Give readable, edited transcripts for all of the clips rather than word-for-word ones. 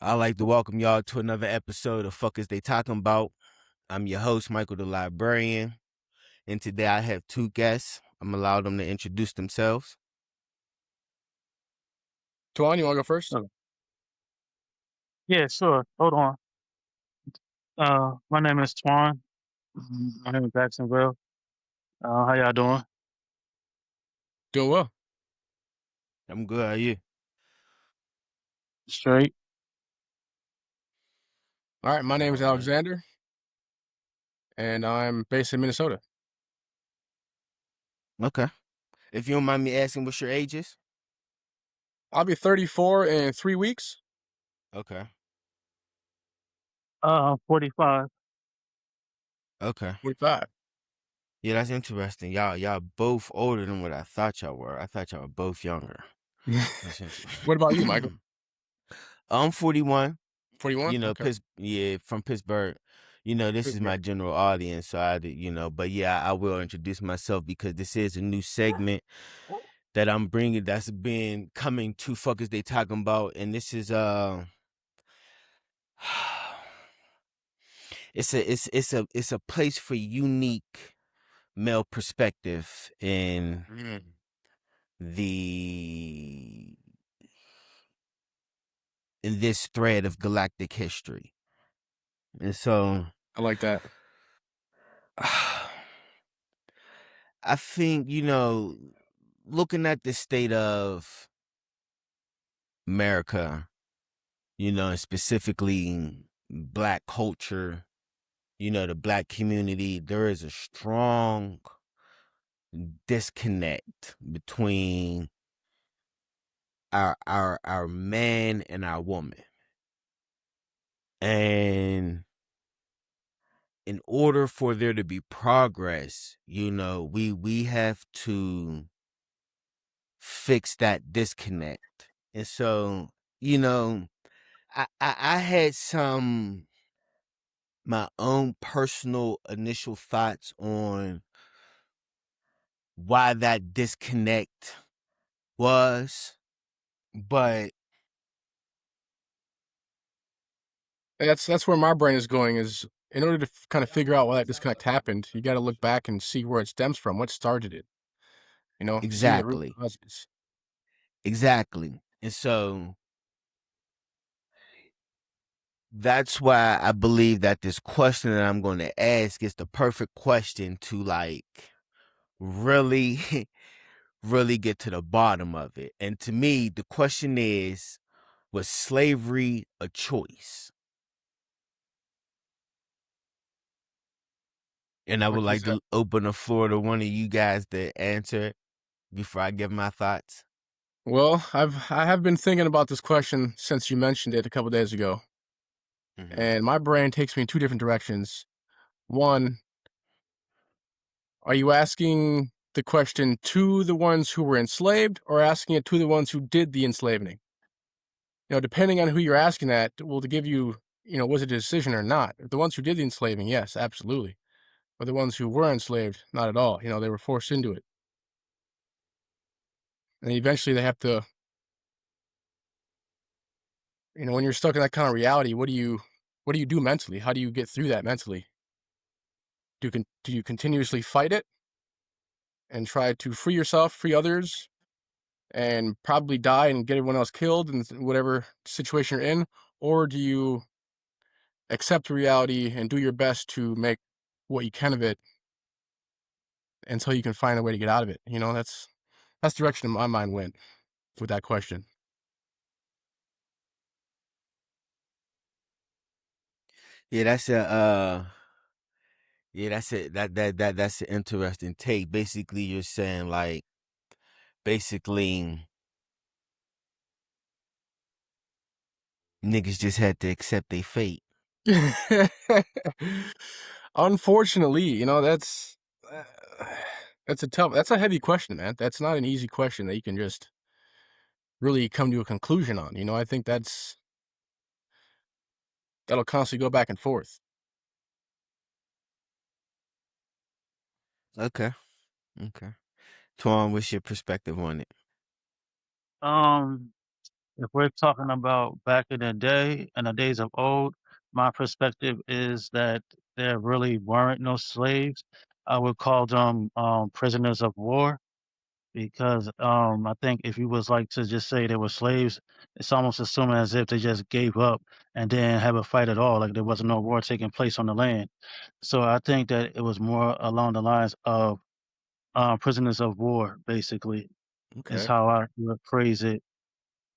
I'd like to welcome y'all to another episode of Fuck Is They Talking About. I'm your host, Michael the Librarian, and today I have two guests. I'm allowed them to introduce themselves. Tuan, you want to go first? Oh, yeah, sure. Hold on. My name is Twan. I live in Jacksonville. How y'all doing? Doing well. I'm good. How are you? Straight. All right, my name is All right. Alexander, and I'm based in Minnesota. Okay. If you don't mind me asking, what's your ages? I'll be 34 in 3 weeks. Okay. 45. Okay. 45. Yeah, that's interesting. Y'all both older than what I thought y'all were. I thought y'all were both younger. That's What about you, Michael? interesting. I'm 41. 41? Okay. From Pittsburgh. This is my Pittsburgh. general audience, so but yeah, I will introduce myself because this is a new segment that I'm bringing that's been coming to fuckers they talking about, and this is it's a place for unique male perspective in the in this thread of galactic history, and so I like that. I think, looking at the state of America, and specifically black culture, the black community, there is a strong disconnect between our man and our woman. And in order for there to be progress, we have to fix that disconnect. And so, I had my own personal initial thoughts on why that disconnect was, but And that's where my brain is going. Is in order to kind of figure out why that disconnect happened, you got to look back and see where it stems from, what started it. See the root exactly, causes. exactly. And so that's why I believe that this question that I'm going to ask is the perfect question to really, really get to the bottom of it. And to me, the question is, was slavery a choice? And I would Like you like said. to open the floor to one of you guys to answer it before I give my thoughts. Well, I have been thinking about this question since you mentioned it a couple days ago, Hmm. and my brain takes me in two different directions. One, are you asking the question to the ones who were enslaved or asking it to the ones who did the enslaving? Depending on who you're asking that will give you, was it a decision or not? The ones who did the enslaving, yes, absolutely. But the ones who were enslaved, not at all. They were forced into it. And eventually they have to, when you're stuck in that kind of reality, what do you do mentally? How do you get through that mentally? Do you continuously fight it and try to free yourself, free others, and probably die and get everyone else killed in whatever situation you're in? Or do you accept reality and do your best to make what you can of it until you can find a way to get out of it? That's the direction my mind went with that question. Yeah, that's it. That's an interesting take. Basically, you're saying basically niggas just had to accept their fate. Unfortunately, uh, that's a heavy question, man. That's not an easy question that you can just really come to a conclusion on. I think that'll constantly go back and forth. Okay, okay. Twan, what's your perspective on it? Um, if we're talking about back in the day and the days of old, my perspective is that there really weren't no slaves. I would call them prisoners of war because I think if you was like to just say they were slaves, it's almost assuming as if they just gave up and didn't have a fight at all, like there wasn't no war taking place on the land. So I think that it was more along the lines of prisoners of war, basically, is Okay, how I would phrase it.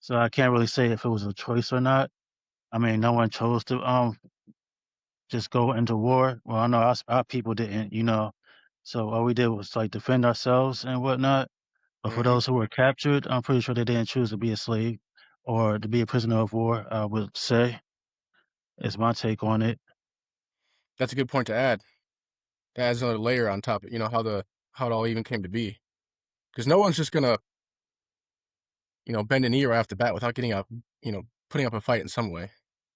So I can't really say if it was a choice or not. I mean, no one chose to just go into war. Well, I know our people didn't, you know. So all we did was like defend ourselves and whatnot. But for hmm those who were captured, I'm pretty sure they didn't choose to be a slave or to be a prisoner of war. I would say is my take on it. that's a good point to add. That adds another layer on top. You know how it all even came to be. Because no one's just gonna bend a knee right off the bat without getting up, putting up a fight in some way.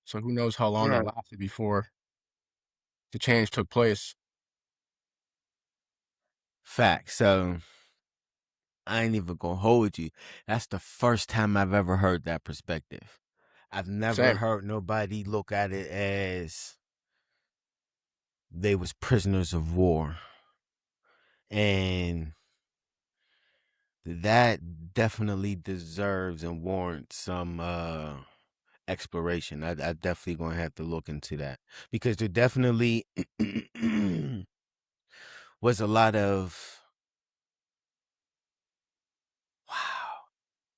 So who knows how long that Right. lasted before the change took place. Fact. So I ain't even gonna hold you. That's the first time I've ever heard that perspective. I've never Same. heard nobody look at it as they was prisoners of war. And that definitely deserves and warrants some exploration. I definitely gonna have to look into that because there definitely was a lot of wow.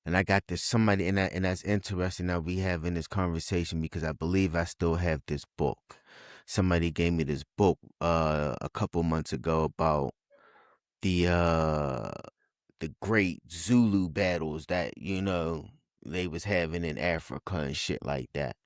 And I got this somebody and that's interesting that we having this conversation because I believe I still have this book. Somebody gave me this book a couple months ago about the uh the great Zulu battles that, they was having in Africa and shit like that.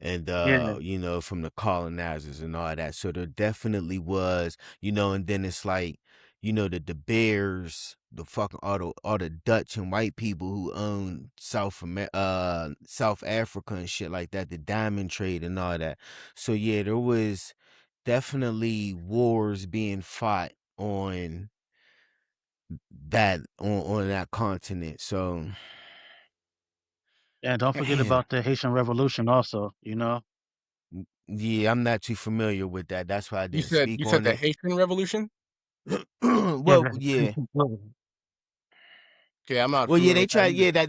And Yeah. from the colonizers and all that. So there definitely was, and then it's like, the Bears, the fucking all the Dutch and white people who own South Africa and shit like that, the diamond trade and all that. So yeah, there was definitely wars being fought on on that continent. So And don't forget man, about the Haitian Revolution also, you know? yeah, I'm not too familiar with that. That's why I You didn't said speak you said on the it. Haitian Revolution? Yeah, Well, the yeah. Haitian Revolution. Okay, I'm not Well, yeah, familiar they with that try. either. Yeah,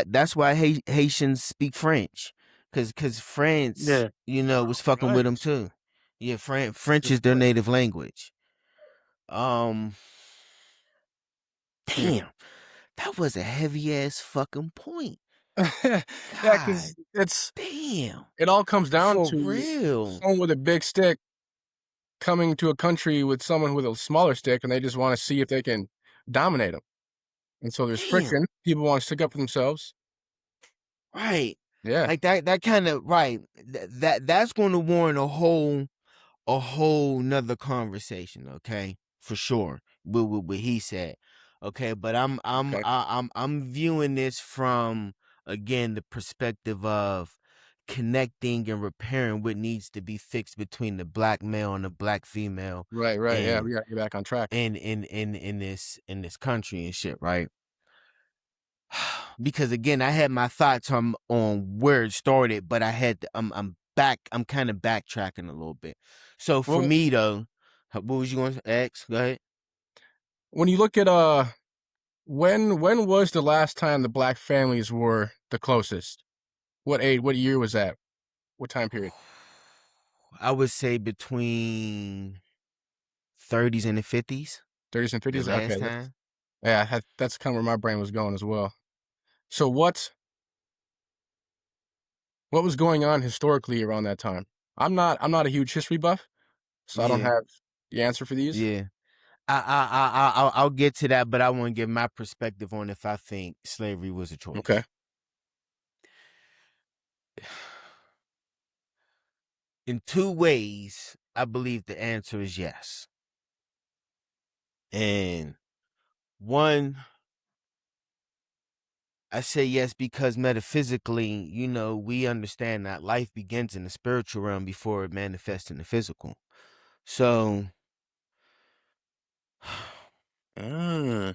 that's why Haitians speak French, cause France, Yeah. was fucking with them Right. too. Yeah, French Good is their point. native language. Um, Hmm. damn, that was a heavy ass fucking point. Yeah, God because damn, it all comes down for to real. someone with a big stick coming to a country with someone with a smaller stick, and they just wanna see if they can dominate them. And so there's Damn, friction. People wanna stick up for themselves. right. Yeah, Like that kind of right. That's going to warrant a whole nother conversation, okay, for sure. With what he said, okay, but okay. I'm viewing this from again the perspective of connecting and repairing what needs to be fixed between the black male and the black female, Right, yeah, we and gotta get back on track. in this country and shit, right? Because again, I had my thoughts on where it started, but I'm kind of backtracking a little bit. So for Well, me though, what was you going to ask? Go ahead. when you look at, when was the last time the black families were the closest? What year was that? What time period? I would say between 30s and the 50s. 30s and The 50s? Okay, last time. that's kinda where my brain was going as well. So what was going on historically around that time? I'm not a huge history buff, so I don't Yeah, have the answer for these. yeah. I'll get to that, but I want to give my perspective on if I think slavery was a Okay. choice. In two ways, I believe the answer is yes. And one, I say yes because metaphysically, we understand that life begins in the spiritual realm before it manifests in the physical. So, mm,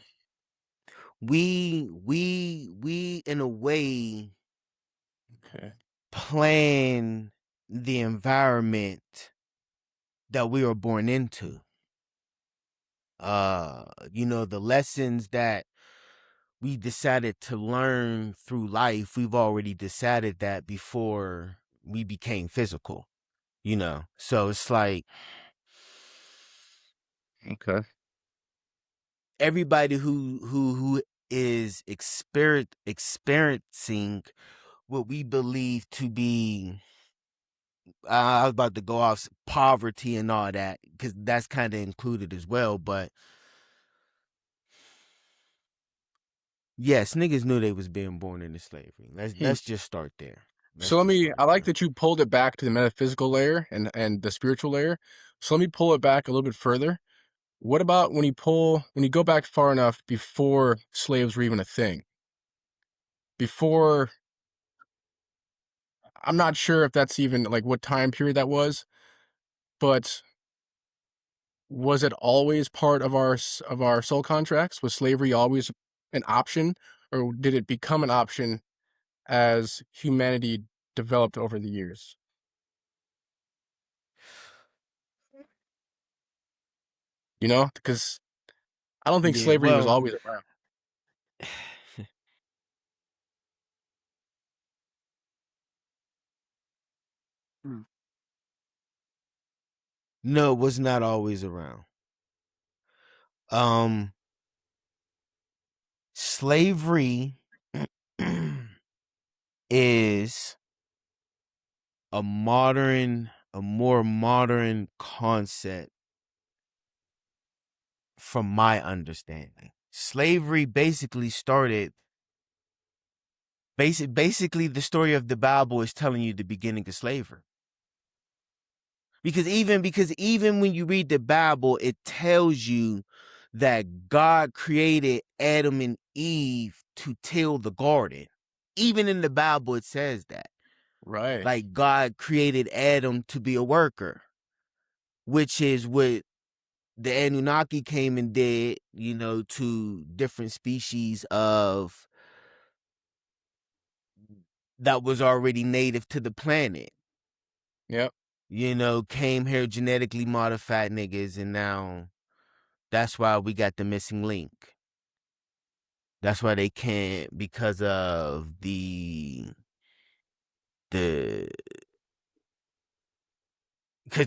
we in a way Okay. plan the environment that we were born into. The lessons that we decided to learn through life, we've already decided that before we became physical, So it's like Okay. everybody who is experiencing what we believe to be I was about to go off poverty and all that because that's kind of included as well. But yes, niggas knew they was being born into slavery. Let's just start there. Let's So let just me. start I like there. that you pulled it back to the metaphysical layer and the spiritual layer. So let me pull it back a little bit further. What about when you go back far enough before slaves were even a thing? Before, I'm not sure if that's even like what time period that was, but was it always part of our soul contracts? Was slavery always an option, or did it become an option as humanity developed over the years? Because I don't think Yeah, slavery was well, always around. Mm. no, it was not always around. Um, Slavery is a more modern concept from my understanding. Slavery basically started basically the story of the Bible is telling you the beginning of slavery. Because even when you read the Bible, it tells you that God created Adam and Eve to till the garden. Even in the Bible, it says that. Right. Like God created Adam to be a worker, which is what the Anunnaki came and did, to different species of that was already native to the planet. Yep. Came here genetically modified niggas, and now that's why we got the missing link. That's why they can't because of the because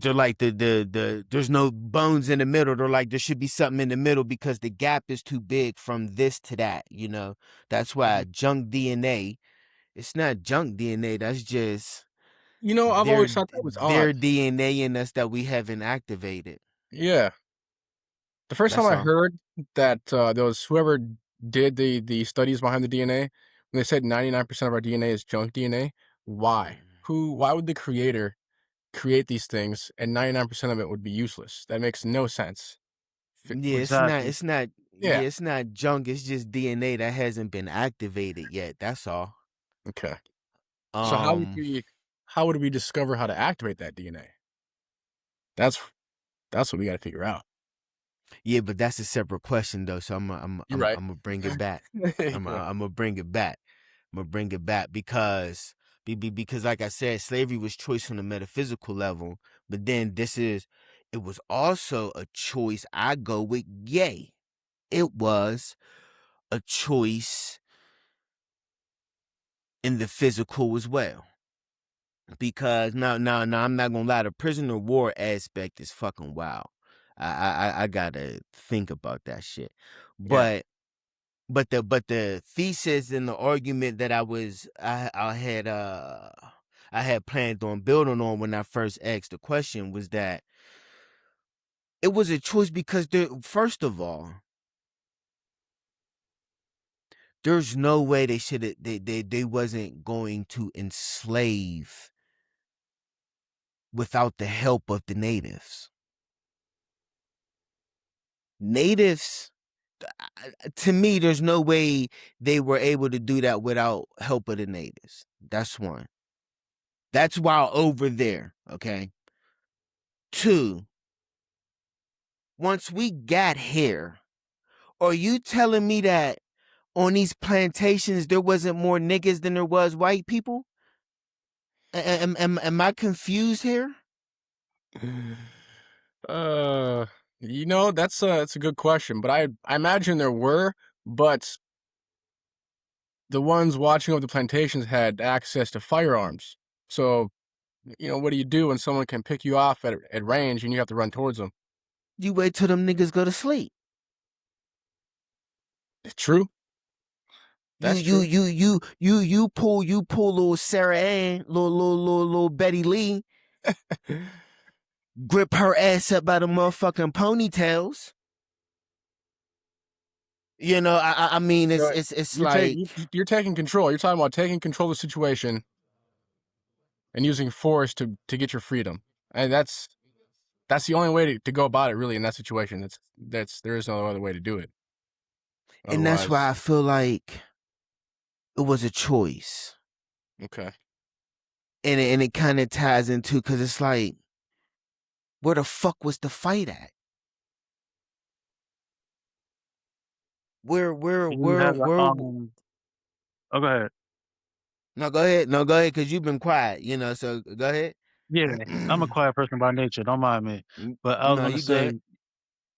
they're like the there's no bones in the middle. They're like there should be something in the middle because the gap is too big from this to that. That's why Mhm. junk DNA, it's not junk DNA, that's just I've their always thought that was odd. their DNA in us that we haven't activated. Yeah. The first time That's I all. heard that there was whoever did the studies behind the DNA, when they said 99% of our DNA is junk DNA, why? Why would the creator create these things and 99% of it would be useless? That makes no sense. Yeah, it's not Exactly. it's not Yeah. yeah, it's not junk, it's just DNA that hasn't been activated yet. That's all. Okay. So Um how would we discover how to activate that DNA? That's that's what we got to figure out. yeah, but that's a separate question though. So You're right. I'm gonna bring it back. Yeah. I'm gonna bring it back. I'm gonna bring it back because like I said, slavery was choice on the metaphysical level, but then it was also a choice. I go with yay. It was a choice in the physical as well. Because now, I'm not gonna lie, the prisoner of war aspect is fucking wild. I gotta think about that shit. Yeah. But the thesis and the argument that I had planned on building on when I first asked the question was that it was a choice because first of all, there's no way they wasn't going to enslave without the help of the natives. Natives, to me, there's no way they were able to do that without help of the natives. That's one. That's while over there, okay? Two, once we got here, are you telling me that on these plantations there wasn't more niggas than there was white people? Am I confused here? Uh, that's a good question, but I imagine there were, but the ones watching over the plantations had access to firearms. So, what do you do when someone can pick you off at range and you have to run towards them? You wait till them niggas go to sleep. True. You That's you true. you you you you pull little Sarah Ann, little Betty Lee, grip her ass up by the motherfucking ponytails. I mean, it's So it's it's you're taking like, you're taking control. You're talking about taking control of the situation and using force to get your freedom. And that's the only way to go about it, really, in that situation. That's there is no other way to do it. and that's why Otherwise, I feel like it was a choice, okay. and it kind of ties into, because it's like, where the fuck was the fight at? Where where You where have where? oh, go ahead. No, go ahead. No, go ahead, because you've been quiet. So go ahead. Yeah, I'm a quiet person by nature. Don't mind me. But I was No, gonna you good. say,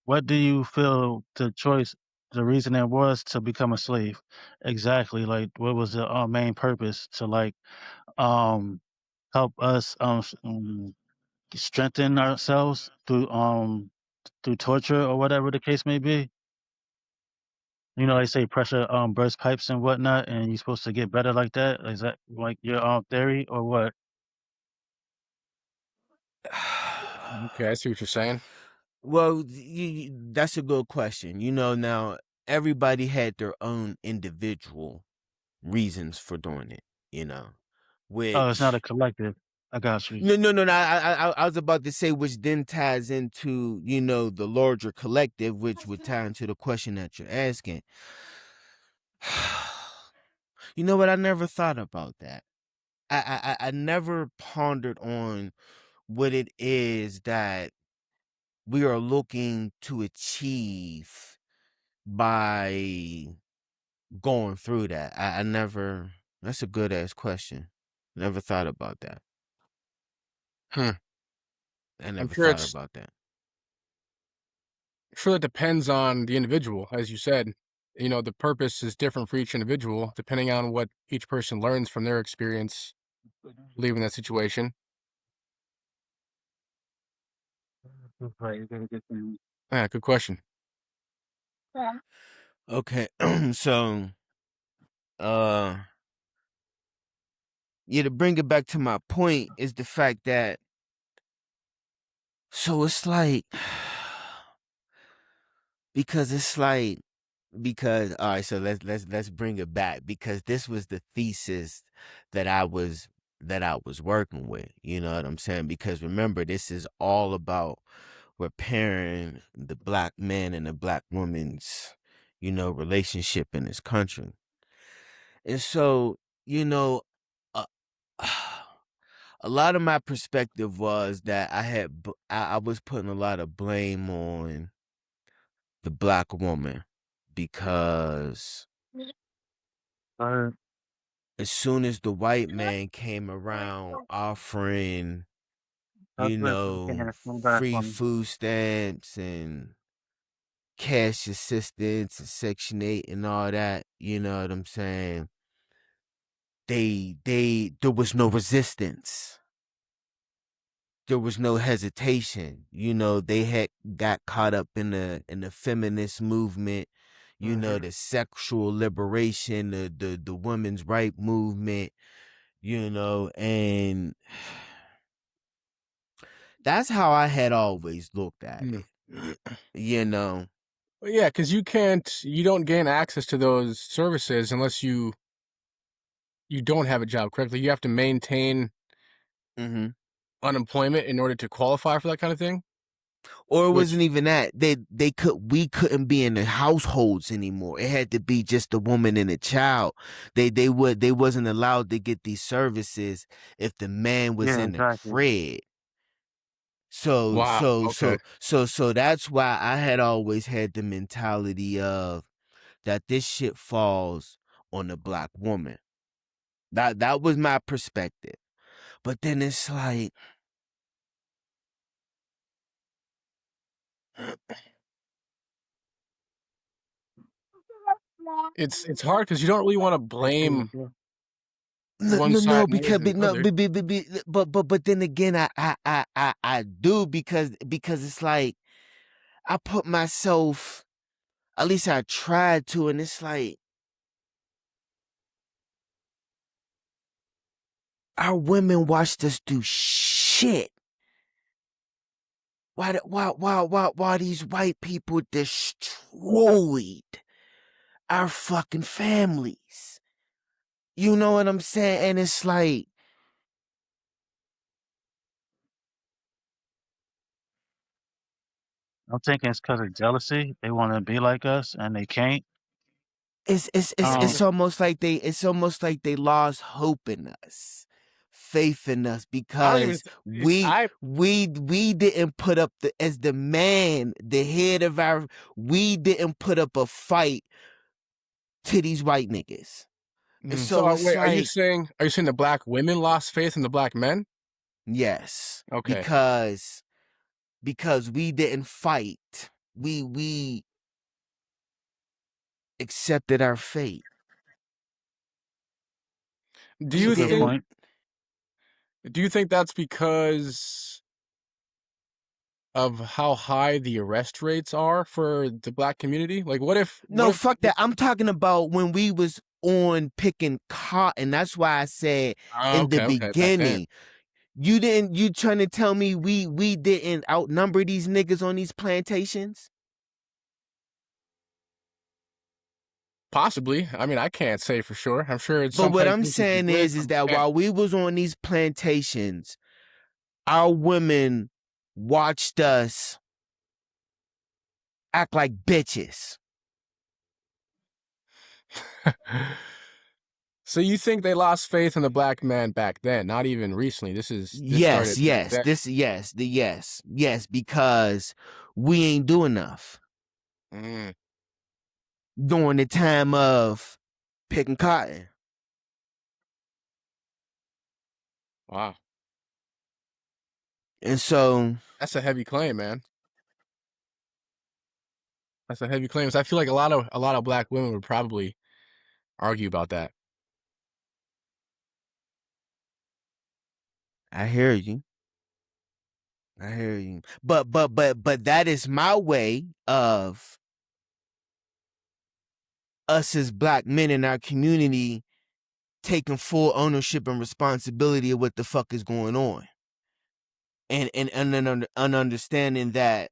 what do you feel the reason it was to become a slave? Exactly. Like, what was the main purpose to um help us strengthen ourselves through torture or whatever the case may be? They say pressure burst pipes and whatnot, and you're supposed to get better like that. Is that like your theory or what? Okay, I see what you're saying. Well, that's a good question. Now everybody had their own individual reasons for doing it. You know, Oh, it's not a which collective. I got you. no. I was about to say, which then ties into the larger collective, which would tie into the question that you're asking. You know what? I never thought about that. I never pondered on what it is that we are looking to achieve by going through that. I never. That's a good ass question. Never thought about that. Hmm. I I'm never sure thought it's about that. sure it depends on the individual, as you said. The purpose is different for each individual, depending on what each person learns from their experience leaving that situation. Yeah, good question. Okay, so uh, yeah, to bring it back to my point is the fact that, so it's like, because it's like, because all right, so let's bring it back, because this was the thesis that I was working with. You know what I'm saying? Because remember, this is all about repairing the black man and the black woman's relationship in this country. And so, you know, uh, a lot of my perspective was that I was putting a lot of blame on the black woman, because Uh, as soon as the white man came around offering, that's what you can come back free from. food stamps and cash assistance and Section 8 and all that, you know what I'm saying? There was no resistance. There was no hesitation. They had got caught up in the feminist movement, Hmm. the sexual liberation, the women's right movement, and that's how I had always looked at Hmm. it. You know. Well, yeah, because you don't gain access to those services unless you don't have a job correctly. You have to maintain Mhm. unemployment in order to qualify for that kind of thing. Or it Which, wasn't even that. We couldn't be in the households anymore. It had to be just the woman and the child. They wasn't allowed to get these services if the man was Yeah, in the exactly. crib. So wow, so okay. so so so that's why I had always had the mentality of, that this shit falls on the black woman. That was my perspective. But then it's like It's hard because you don't really want to I agree blame with you. no, one no, side no, more because than the no, other. but then again, I do because it's like I put myself, at least I tried to, and it's like our women watched us do shit. Why these white people destroyed our fucking families? You know what I'm saying? And it's like, I'm thinking it's because of jealousy. They want to be like us and they can't. it's Um, almost like they lost hope in us, faith in us, I don't even. because It's I. we didn't put up as the man, the head of our, we didn't put up a fight to these white niggas. And So so it's wait, like, are you saying the black women lost faith in the black men? yes, Okay. because we didn't fight. We accepted our fate. Do that's a We you good think? didn't. point. Do you think that's because of how high the arrest rates are for the black community? Like, what if? No, fuck that. I'm talking about when we was on picking cotton. That's why I said Oh, in the okay, okay, back then. beginning, you trying to tell me we didn't outnumber these niggas on these plantations? Possibly. I mean, I can't say for sure. I'm sure in But some what places I'm we saying did, is some that can't. while we was on these plantations, our women watched us act like bitches. So you think they lost faith in the black man back then? Not even recently. This Yes, started back yes, then. yes, because we ain't do enough Mm, during the time of picking cotton. wow, And so that's a heavy claim, man. That's a heavy claim. So I feel like a lot of black women would probably argue about that. I hear you. I hear you. But that is my way of us as black men in our community taking full ownership and responsibility of what the fuck is going on. And understanding that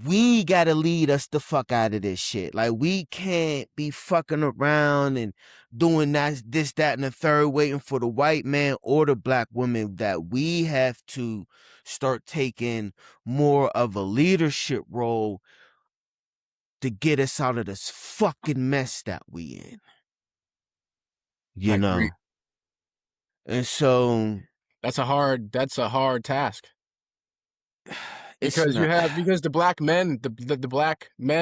we gotta lead us the fuck out of this shit. Like, we can't be fucking around and doing that, and the third, waiting for the white man or the black woman. That we have to start taking more of a leadership role to get us out of this fucking mess that we in. I You agree. know? And so That's a hard task it's because not. because the black men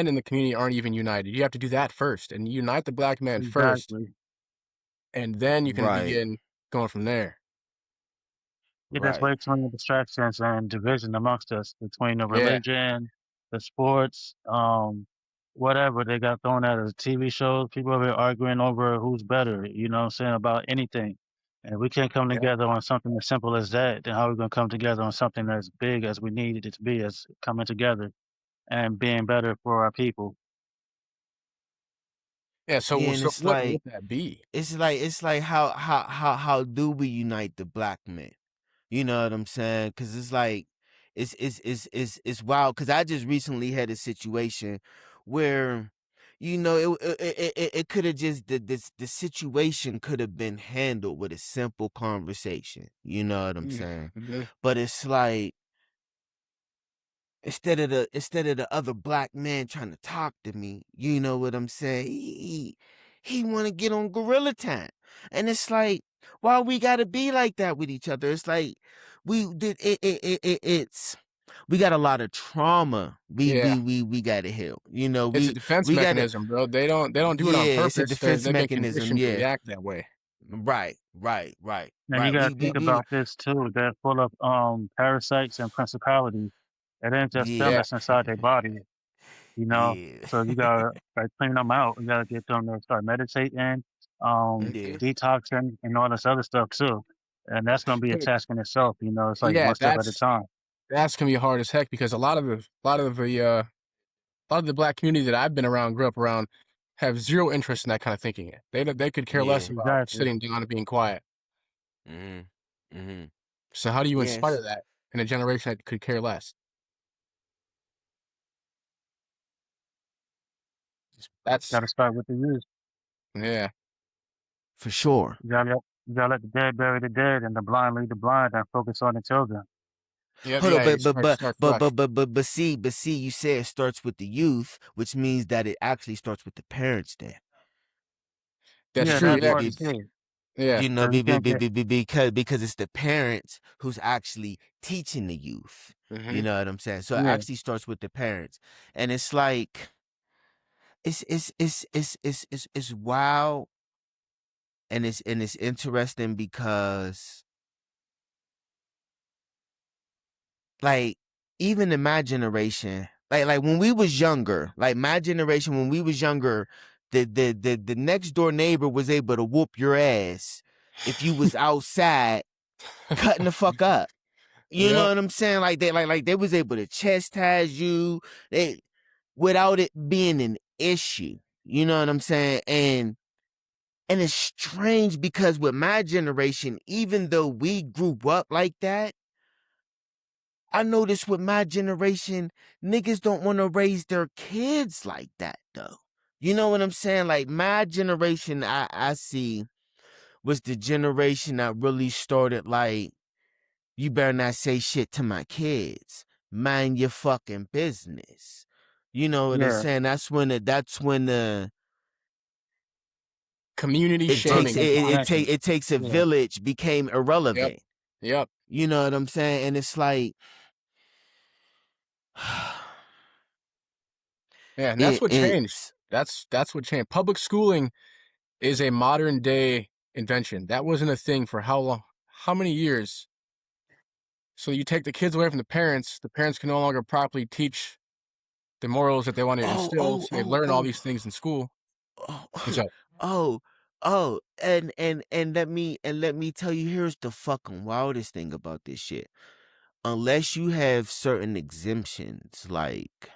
in the community aren't even united. You have to do that first and unite the black men first, Exactly. and then you can Right, begin going from there. Yeah, there's right. way too many distractions and division amongst us between the Yeah. religion, the sports, whatever they got thrown at as TV shows. People are arguing over who's better, you know what I'm saying, about anything. And if we can't come Yeah. together on something as simple as that, then how are we going to come together on something as big as we need it to be, as coming together and being better for our people? Yeah. Yeah, and So it's what like would that be? how do we unite the black men? You know what I'm saying? Because it's like it's wild. Because I just recently had a situation where, it could have just the situation could have been handled with a simple conversation. You know what I'm saying? Mhm. But it's like, instead of the other black man trying to talk to me, you know what I'm saying? He want to get on gorilla time, and it's like, why we gotta be like that with each other? It's like we did it's. we got a lot of trauma Yeah, we got to heal. You know, it's a defense we got to. mechanism, bro. They don't do it on Yeah, it's a purpose. defense They've been mechanism. conditioned to Yeah, react that way. And you right. gotta think about this too. They're full of parasites and principalities. It ain't just them Yeah, Yeah, that's inside their body, you know. yeah, So you gotta like clean them out. You gotta get them to start meditating, hmm yeah. detoxing, and all this other stuff too. And that's gonna be a But task in itself. You know, it's like yeah, one step at a time. that's gonna be hard as heck because a lot of the black community that I've been around, grew up around, have zero interest in that kind of thinking. They could care less Yeah. about Exactly. sitting down and being quiet. Mhm. Mhm. So how do you inspire Yes. that in a generation that could care less? That's Gotta start with the youth. yeah, For sure. You gotta let the dead bury the dead and the blind lead the blind and focus on the children. yep, Hold on, yeah. You start fresh. see, you say it starts with the youth, which means that it actually starts with the parents. Then That's Yeah, true. that Yeah, part 'cause too. yeah, you know, Because you can't get because it's the parents who's actually teaching the youth. You hmm know what I'm saying? So it yeah, actually starts with the parents, and it's like it's wild, and it's interesting because like even in my generation, like when we was younger, like my generation when we was younger, the next door neighbor was able to whoop your ass if you was outside cutting the fuck up. You know yep. what I'm saying? Like they was able to chastise you they without it being an issue. You know what I'm saying? And it's strange because with my generation, even though we grew up like that, I noticed with my generation, niggas don't want to raise their kids like that though. You know what I'm saying? Like my generation, I see was the generation that really started like, you better not say shit to my kids. Mind your fucking business. You know what I'm yeah, saying? That's when the Community it build takes shaming. that connection. it takes a Yeah, village became Yep, irrelevant. yep. You know what I'm saying? And it's like Yeah, and that's what changed. it's That's what changed. Public schooling is a modern day invention. That wasn't a thing for how long? How many years? So you take the kids away from the parents can no longer properly teach the morals that they want to oh instill, oh so they oh learn all oh these things in school. oh And so, oh oh and let me tell you, here's the fucking wildest thing about this shit. Unless you have certain exemptions like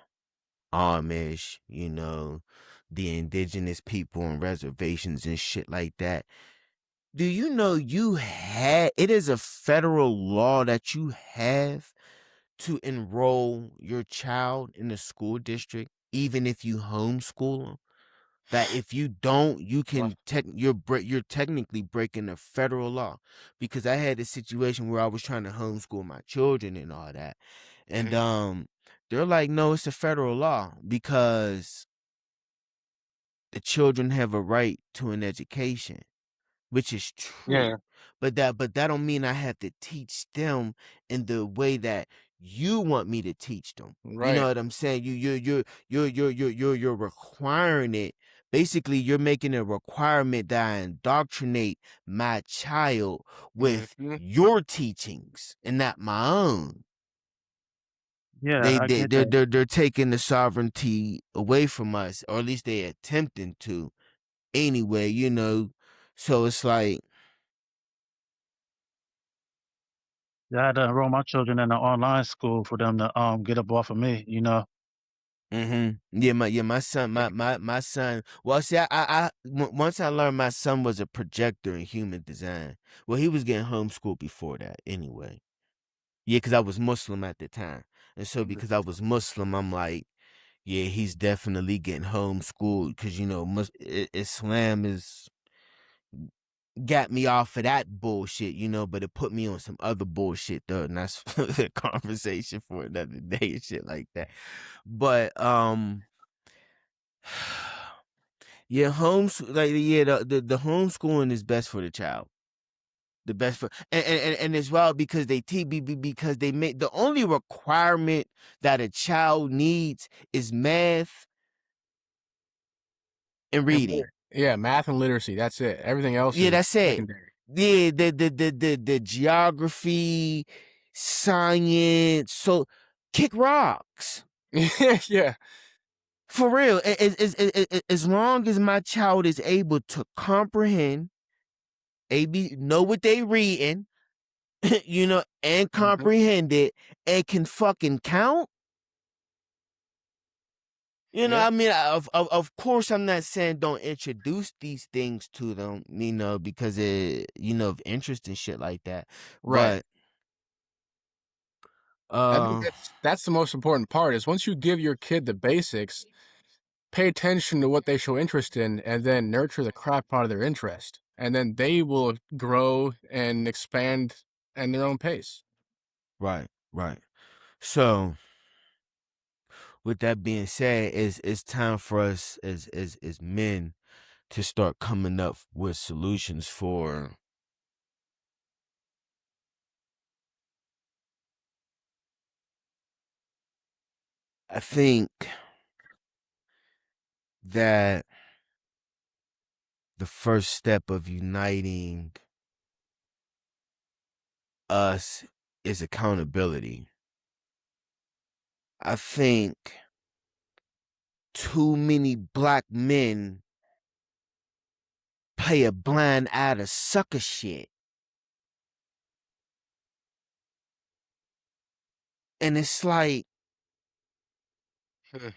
Amish, you know, the indigenous people and reservations and shit like that. Do you know it is a federal law that you have to enroll your child in a school district, even if you homeschool them? That if you don't, you well, can you're technically breaking a federal law. Because I had a situation where I was trying to homeschool my children and all that, and mhm, they're like, no, it's a federal law because the children have a right to an education, which is true. yeah, But that don't mean I have to teach them in the way that you want me to teach them. You know right. what I'm saying? You're requiring it. Basically, you're making a requirement that I indoctrinate my child with hmm your teachings and not my own. yeah. I get that. They're taking the sovereignty away from us, or at least they're attempting to. Anyway, you know, so it's like, Yeah, I had to enroll my children in an online school for them to get up off of me. You know. my son, my son. Well, see, once I learned my son was a projector in human design. Well, he was getting homeschooled before that, anyway. Yeah, because I was Muslim at the time, and so because I was Muslim, I'm like, yeah, he's definitely getting homeschooled because you know, Islam is got me off of that bullshit, you know, but it put me on some other bullshit though, and that's a conversation for another day and shit like that. But yeah, the homeschooling is best for the child. The best for and as well because they because they make the only requirement that a child needs is math and And reading. yeah, math and literacy. That's it. Everything else Yeah, is that's it. secondary. Yeah, the geography, science, so kick rocks. Yeah. For real. As long as my child is able to comprehend, know what they reading, and Mhm. comprehend it and can fucking count. Yeah. I mean, of course, I'm not saying don't introduce these things to them, because of interest and shit like that. Right. But I think uh, that's the most important part is once you give your kid the basics, pay attention to what they show interest in and then nurture the crap out of their interest. And then they will grow and expand at their own pace. right, right. So with that being said, it's time for us as men to start coming up with solutions for. I think that the first step of uniting us is accountability. I think too many black men play a blind eye to sucker shit. And it's like, Hmm.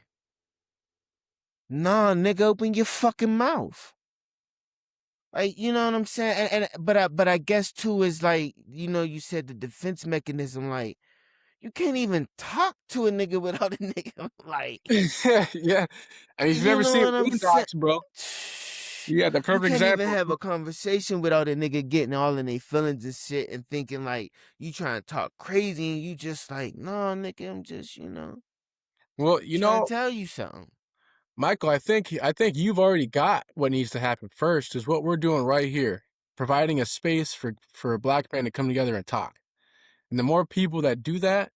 nah, nigga, open your fucking mouth. Like, you know what I'm saying? But I guess too is like, you said the defense mechanism, like, you can't even talk to a nigga without a nigga like, Yeah. And if you've you ever know seen what I'm saying? Boondocks, bro, you got the You perfect can't even example. have a conversation without a nigga getting all in their feelings and shit and thinking like you trying to talk crazy and you just like, no, nigga, I'm just, Well, trying to tell you something. Michael, I think you've already got what needs to happen first is what we're doing right here, providing a space for a black man to come together and talk. And the more people that do that,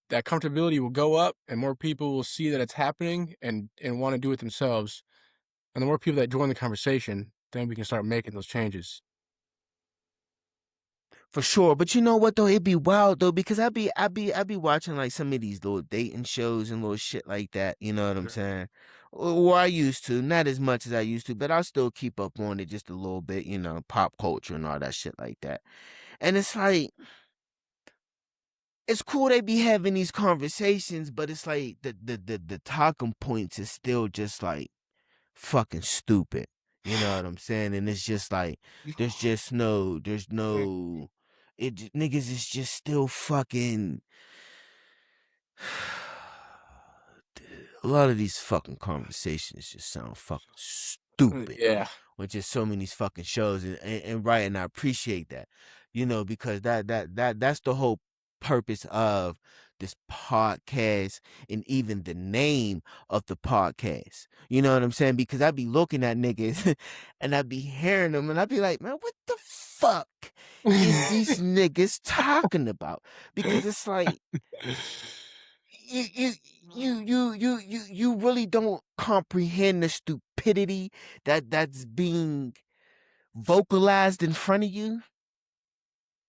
that comfortability will go up and more people will see that it's happening and want to do it themselves. And the more people that join the conversation, then we can start making those changes. For sure. But you know what though? It'd be wild though, because I be watching like some of these little dating shows and little shit like that, you know what I'm saying? Or I used to, not as much as I used to, but I'll still keep up on it just a little bit, pop culture and all that shit like that. And it's like it's cool they be having these conversations, but it's like the talking points is still just like fucking stupid. You know what I'm saying? And it's just like there's no niggas is just still fucking a lot of these fucking conversations just sound fucking stupid. Yeah. With just so many fucking shows and right, and I appreciate that, because that's the whole purpose of this podcast and even the name of the podcast. You know what I'm saying? Because I be looking at niggas and I be hearing them and I be like, man, what the fuck is these niggas talking about? Because it's like you you you really don't comprehend the stupidity that's being vocalized in front of you.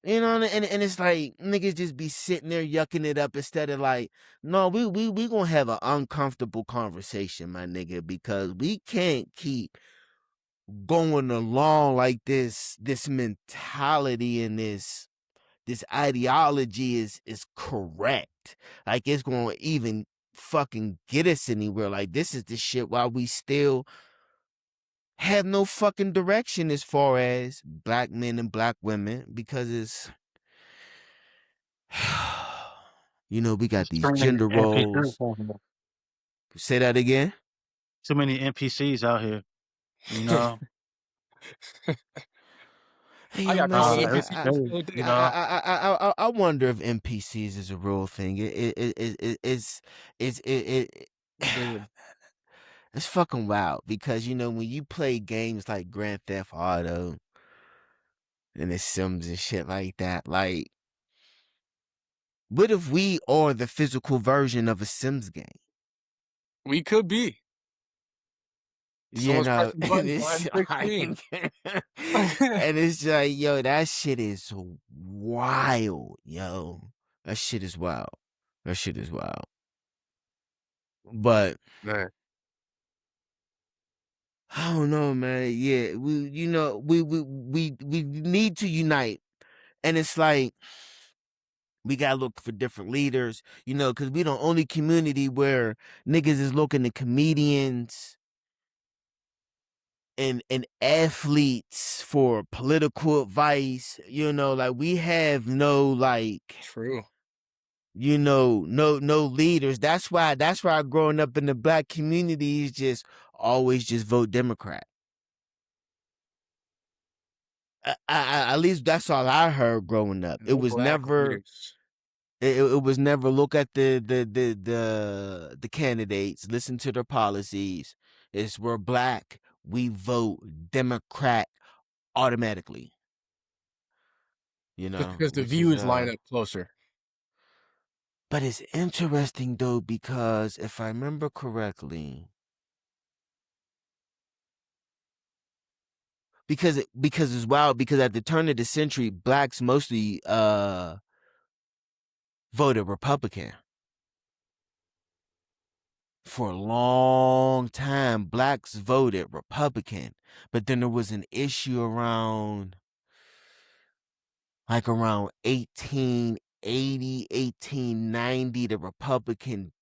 And it's like niggas just be sitting there yucking it up instead of like, no, we gonna have an uncomfortable conversation, my nigga, because we can't keep going along like this mentality and this ideology is correct. Like it's gonna even fucking get us anywhere. Like this is the shit while we still have no fucking direction as far as black men and black women because it's we got There's these too many gender NPCs roles. out here. Say that again. Too many NPCs out here, you know? Hey I yo, got man, called an see, It's NPC just the crazy, other you day. know? I wonder if NPCs is a real thing. It Dude. it's fucking wild because when you play games like Grand Theft Auto and the Sims and shit like that. Like, what if we are the physical version of a Sims game? We could be. You Someone's know, pressing and buttons behind it's the big screen. like, and it's like, yo, that shit is wild, yo. That shit is wild. That shit is wild. But Man, I don't know, man. Yeah, we need to unite, and it's like we gotta look for different leaders, because we the only community where niggas is looking to comedians and athletes for political advice. Like we have no like true. no leaders. That's why growing up in the black community is just always just vote Democrat. At least that's all I heard growing up. It No was black never leaders. it was never look at the candidates, listen to their policies. It's we're black, we vote Democrat automatically. Just because the Which is views line up closer. but it's interesting though because if I remember correctly, because it's wild because at the turn of the century, blacks mostly voted Republican. For a long time, blacks voted Republican, but then there was an issue around 1880, 1890. The Republican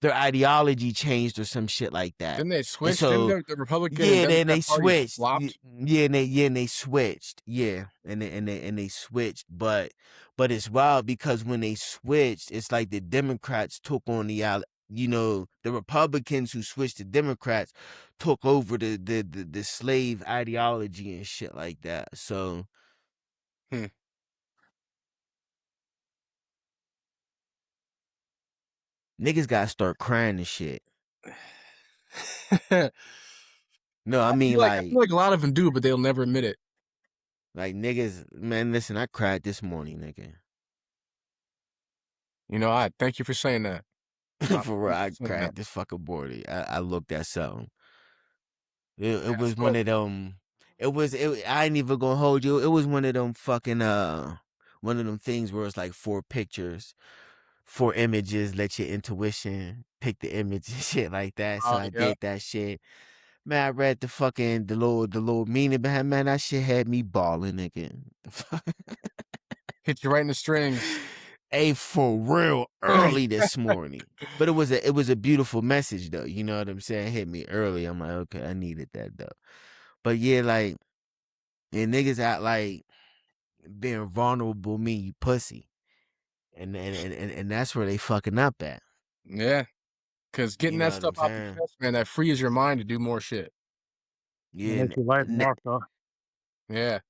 their ideology changed or some shit like that. Didn't they And switch? Didn't so the Republican and yeah, then they Democrat parties switched. flopped? And they switched. Yeah, and they switched. But it's wild because when they switched, it's like the Democrats took on the Republicans who switched to Democrats took over the slave ideology and shit like that. So Hmm. niggas gotta start crying and shit. I No, I mean feel like a lot of them do, but they'll never admit it. like niggas, man. Listen, I cried this morning, nigga. I thank you for saying that. For real, Thank you I for saying that. cried this fucking morning. I looked at something. It That's was one what. of them. I ain't even gonna hold you. It was one of them fucking one of them things where it's like four pictures, four images. Let your intuition pick the image and shit like that. So Oh I yeah, did that shit. Man, I read the little meaning behind, man. That shit had me balling again. hit you right in the strings. Hey, for real, early this morning. But it was a beautiful message though. You know what I'm saying? It hit me early. I'm like, okay, I needed that though. But yeah, like, and niggas act like being vulnerable mean you pussy. And that's where they fucking up at. Yeah, because getting You know that what stuff I'm off your saying? chest, man, that frees your mind to do more shit. It Yeah, makes your life more so. Yeah,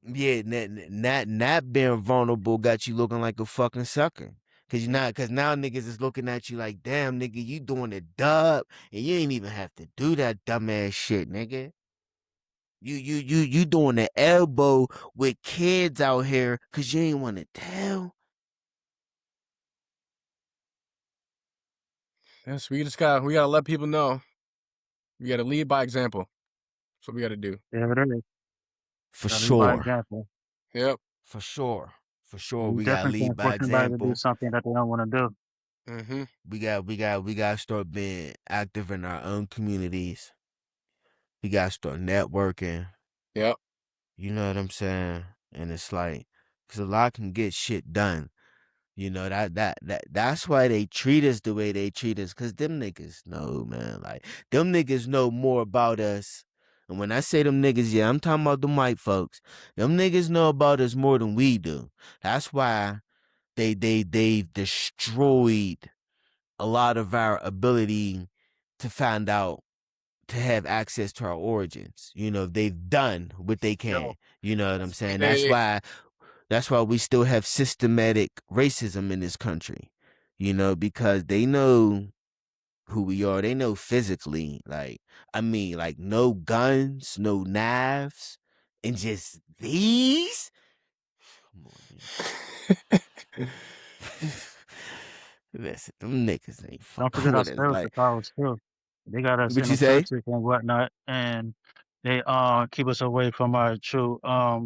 yeah, not being vulnerable got you looking like a fucking sucker. Cause now niggas is looking at you like, damn nigga, you doing the dub and you ain't even have to do that dumbass shit, nigga. You doing the elbow with kids out here cause you ain't wanna tell. yes. We gotta let people know. We gotta lead by example. That's what we gotta do. There it is. For Gotta lead by sure. example. Yep. For sure. For sure. You We gotta definitely lead can't by push anybody to do example. something that they don't want to do. Mm-hmm. We gotta start being active in our own communities. We gotta start networking. Yep. You know what I'm saying? And it's like, cause a lot can get shit done. That's why they treat us the way they treat us. Cause them niggas know, man. Like them niggas know more about us. And when I say them niggas, yeah, I'm talking about them white folks. Them niggas know about us more than we do. That's why they've destroyed a lot of our ability to find out to have access to our origins. They've done what they can. Yo, You know what I'm that's why saying? That's they. why we still have systematic racism in this country. Because they know who we are. They know physically. Like, I mean, like no guns, no knives, and just these. Come on, man. Listen, them niggas ain't Don't fucking forget our with us. spiritual Like, powers too. They got us what in you the say? churches and whatnot, and they keep us away from our true our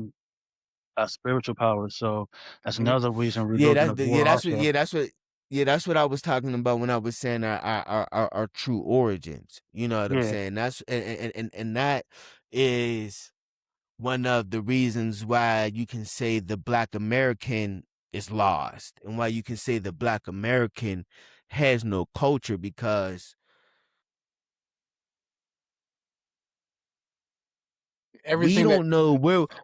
spiritual powers. So that's Mhm. another reason we're Yeah, losing that's the the, yeah, war that's what, also. yeah, that's what, yeah, that's what I was talking about when I was saying our true origins. You know what I'm Yeah, saying? That's and that is one of the reasons why you can say the Black American is lost, and why you can say the Black American has no culture, because Everything that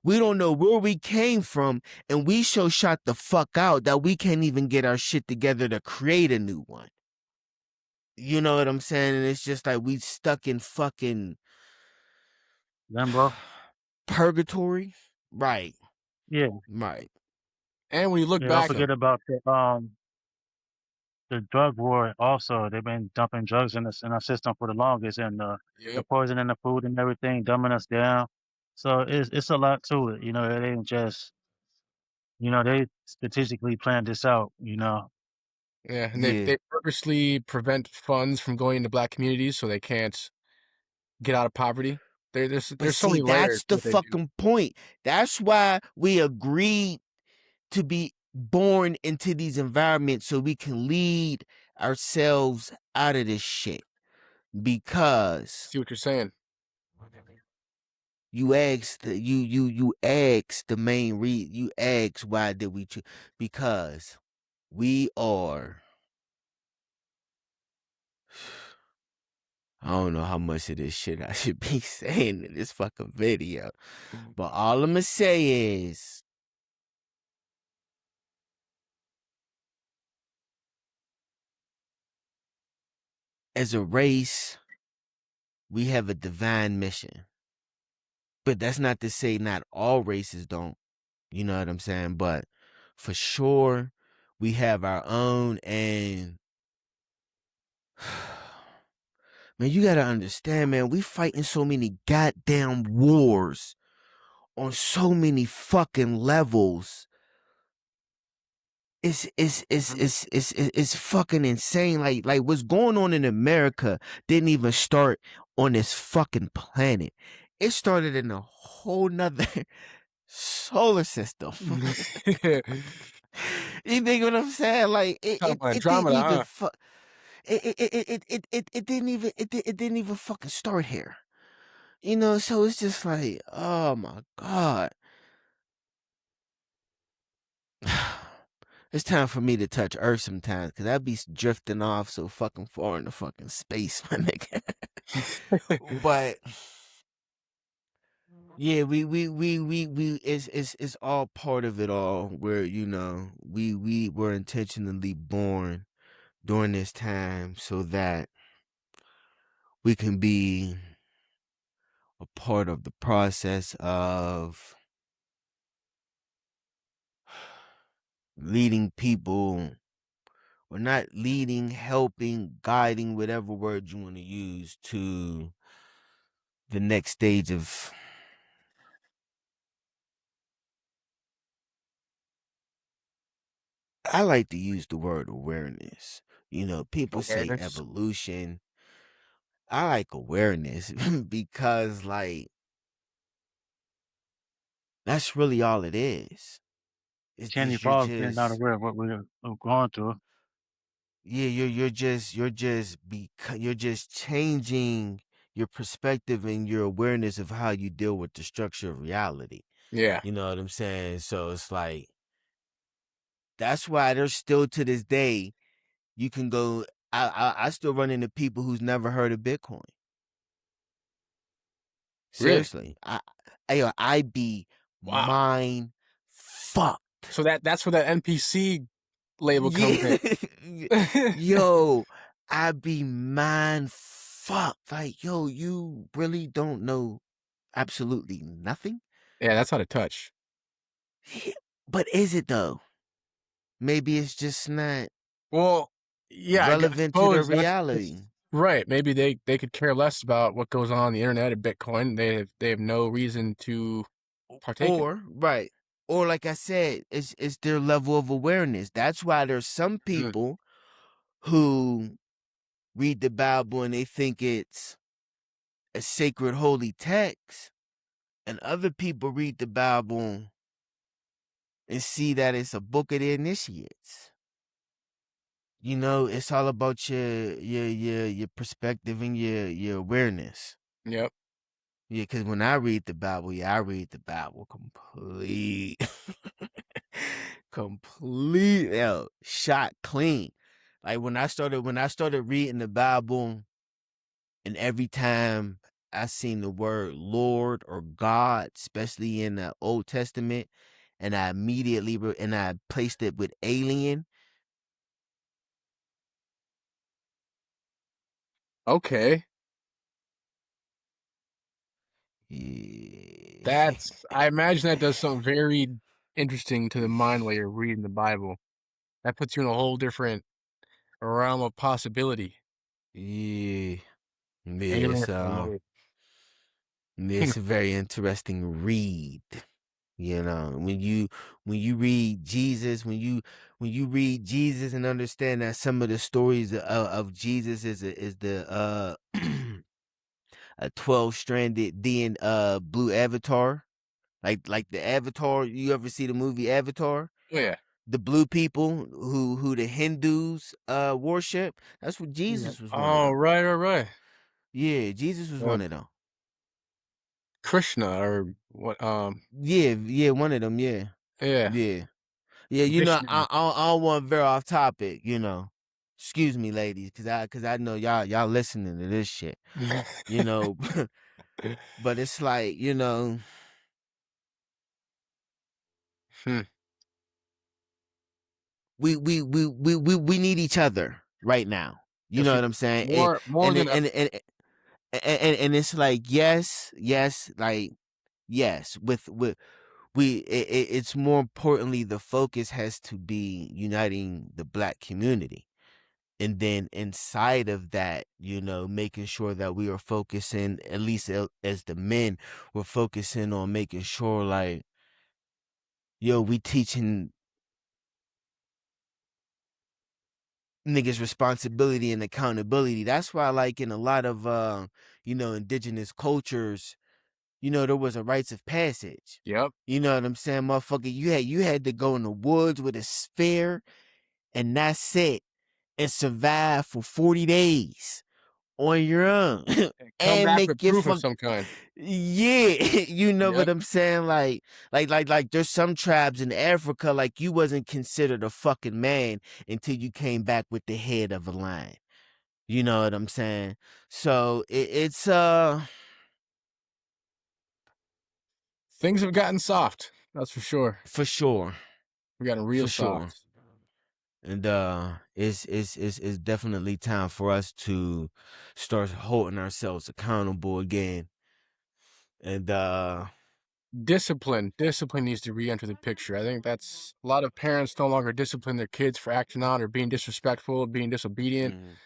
we don't know where we came from, and we so shot the fuck out that we can't even get our shit together to create a new one. You know what I'm saying? And it's just like we stuck in fucking limbo. purgatory. Right. Yeah, Right. and when you look yeah. Don't back, So forget about the drug war. Also, they've been dumping drugs in our system for the longest, and the yep, poison in the food and everything, dumbing us down. So it's a lot to it. You know, it ain't just they strategically planned this out. yeah, and yeah. they purposely prevent funds from going to black communities so they can't get out of poverty. But There's so see, many layers that's to the what they do. fucking point. That's why we agreed to be born into these environments so we can lead ourselves out of this shit. Because See what you're saying? you asked the main you asked why did we choose, because we are, I don't know how much of this shit I should be saying in this fucking video, but all I'm gonna say is, as a race, we have a divine mission. But that's not to say not all races don't. You know what I'm saying? But for sure, we have our own. And man, you gotta understand, man, we fighting so many goddamn wars on so many fucking levels. Mhm. It's fucking insane. Like what's going on in America didn't even start on this fucking planet. It started in a whole nother solar system. You think what I'm saying? Like Talking about it didn't Andromeda, even huh? it didn't even fucking start here. You know, so it's just like, oh my God. It's time for me to touch Earth sometimes, because I'd be drifting off so fucking far into fucking space, my nigga. But yeah, we it's all part of it all, where, we were intentionally born during this time so that we can be a part of the process of leading people, or not leading, helping, guiding, whatever word you want to use, to the next stage of, I like to use the word awareness. People say Awareness. evolution. I like awareness because, like, that's really all it is. It's Can't just, you're evolve if you're not just, aware of what we're going through. yeah, you're just changing your perspective and your awareness of how you deal with the structure of reality. Yeah, You know what I'm saying? So it's like, that's why there's still, to this day, you can go. I still run into people who's never heard of Bitcoin. really. Seriously, I be Wow. mind fucked. So that's where that NPC label comes in. Yeah, yo, I be mind fucked. Like, yo, you really don't know absolutely nothing. Yeah, that's how to touch. But is it though? Maybe it's just not Well, yeah, I relevant to their suppose that's reality. Right, maybe they could care less about what goes on the internet or Bitcoin. They have no reason to partake in it. Or right. Or like I said, it's their level of awareness. That's why there's some Mm, people who read the Bible and they think it's a sacred holy text, and other people read the Bible and see that it's a book of the initiates. You know, it's all about your perspective and your awareness. yep. Yeah, because when I read the Bible, I read the Bible complete, complete, shot clean. Like when I started reading the Bible, and every time I seen the word Lord or God, especially in the Old Testament, and I immediately and I placed it with alien. Okay. Yeah. That's I imagine that does something very interesting to the mind while you're reading the Bible. That puts you in a whole different realm of possibility, Yeah. and you Yeah, learn it's from another. it's a very interesting read. You know, when you read Jesus, when you read Jesus and understand that some of the stories of Jesus is the a 12-stranded blue avatar, like the Avatar. You ever see the movie Avatar? Oh yeah. The blue people who the Hindus worship. That's what Yeah. Jesus was one of Oh, them. right. Yeah, Jesus was Uh, one of them. Krishna or what? Yeah, one of them. Yeah, Yeah, yeah, yeah. You know, Vishnu. I don't want to veer off topic. You know, excuse me, ladies, because I know y'all listening to this shit. You know, but it's like Hmm. we need each other right now. You Yes, know we what I'm saying? more And than ever. and it's like yes, like yes, with it's more importantly the focus has to be uniting the black community. And then inside of that, making sure that we are focusing, at least as the men, we're focusing on making sure like, yo, we teaching niggas responsibility and accountability. That's why like in a lot of indigenous cultures, there was a rites of passage. Yep. You know what I'm saying, motherfucker? You had to go in the woods with a spear and that's it, and survive for 40 days on your own. And come And back make with your proof of fuck some kind. yeah. You know Yep. what I'm saying? Like there's some tribes in Africa, like you wasn't considered a fucking man until you came back with the head of a lion. You know what I'm saying? So it's Things have gotten soft. That's for sure. for sure. We've gotten real For sure. soft. And it's definitely time for us to start holding ourselves accountable again. And Discipline needs to re-enter the picture. I think that's a lot of parents no longer discipline their kids for acting out or being disrespectful, being disobedient. mhm.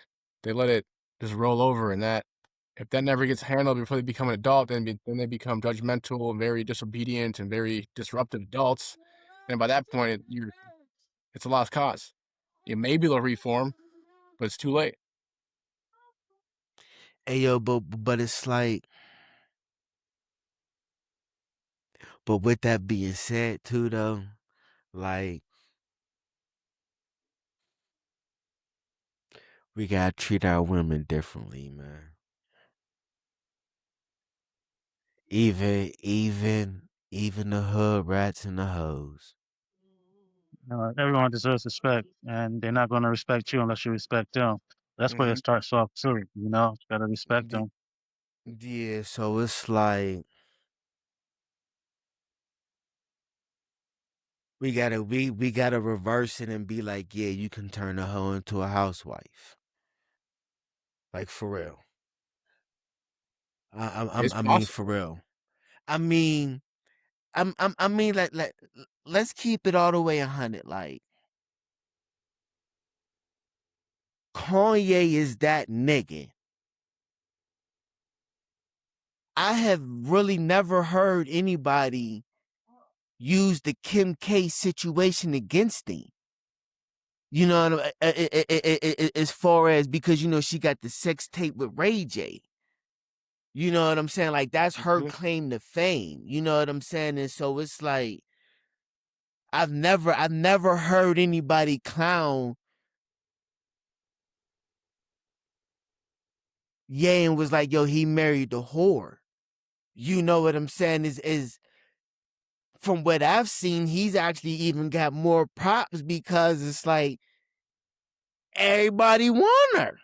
They let it just roll over, and that if that never gets handled before they become an adult, then they become judgmental and very disobedient and very disruptive adults. And by that point, it's a lost cause. You maybe they'll reform, but it's too late. Hey yo, but it's like, but with that being said too though, like we gotta treat our women differently, man. Even the hood rats and the hoes. Everyone deserves respect, and they're not going to respect you unless you respect them. That's where it Mhm. starts off too. You gotta respect D- them. Yeah, so it's like we gotta reverse it and be like, yeah, you can turn a hoe into a housewife. Like for real. It's I mean possible. for real. I mean, I mean like let's keep it all the way 100. Like Kanye is that nigga. I have really never heard anybody use the Kim K situation against him. You know what as far as, because she got the sex tape with Ray J. You know what I'm saying? Like, that's her Mhm. claim to fame. You know what I'm saying? And so it's like, I've never heard anybody clown Ye and was like, yo, he married the whore. You know what I'm saying? Is from what I've seen, he's actually even got more props because it's like everybody want her.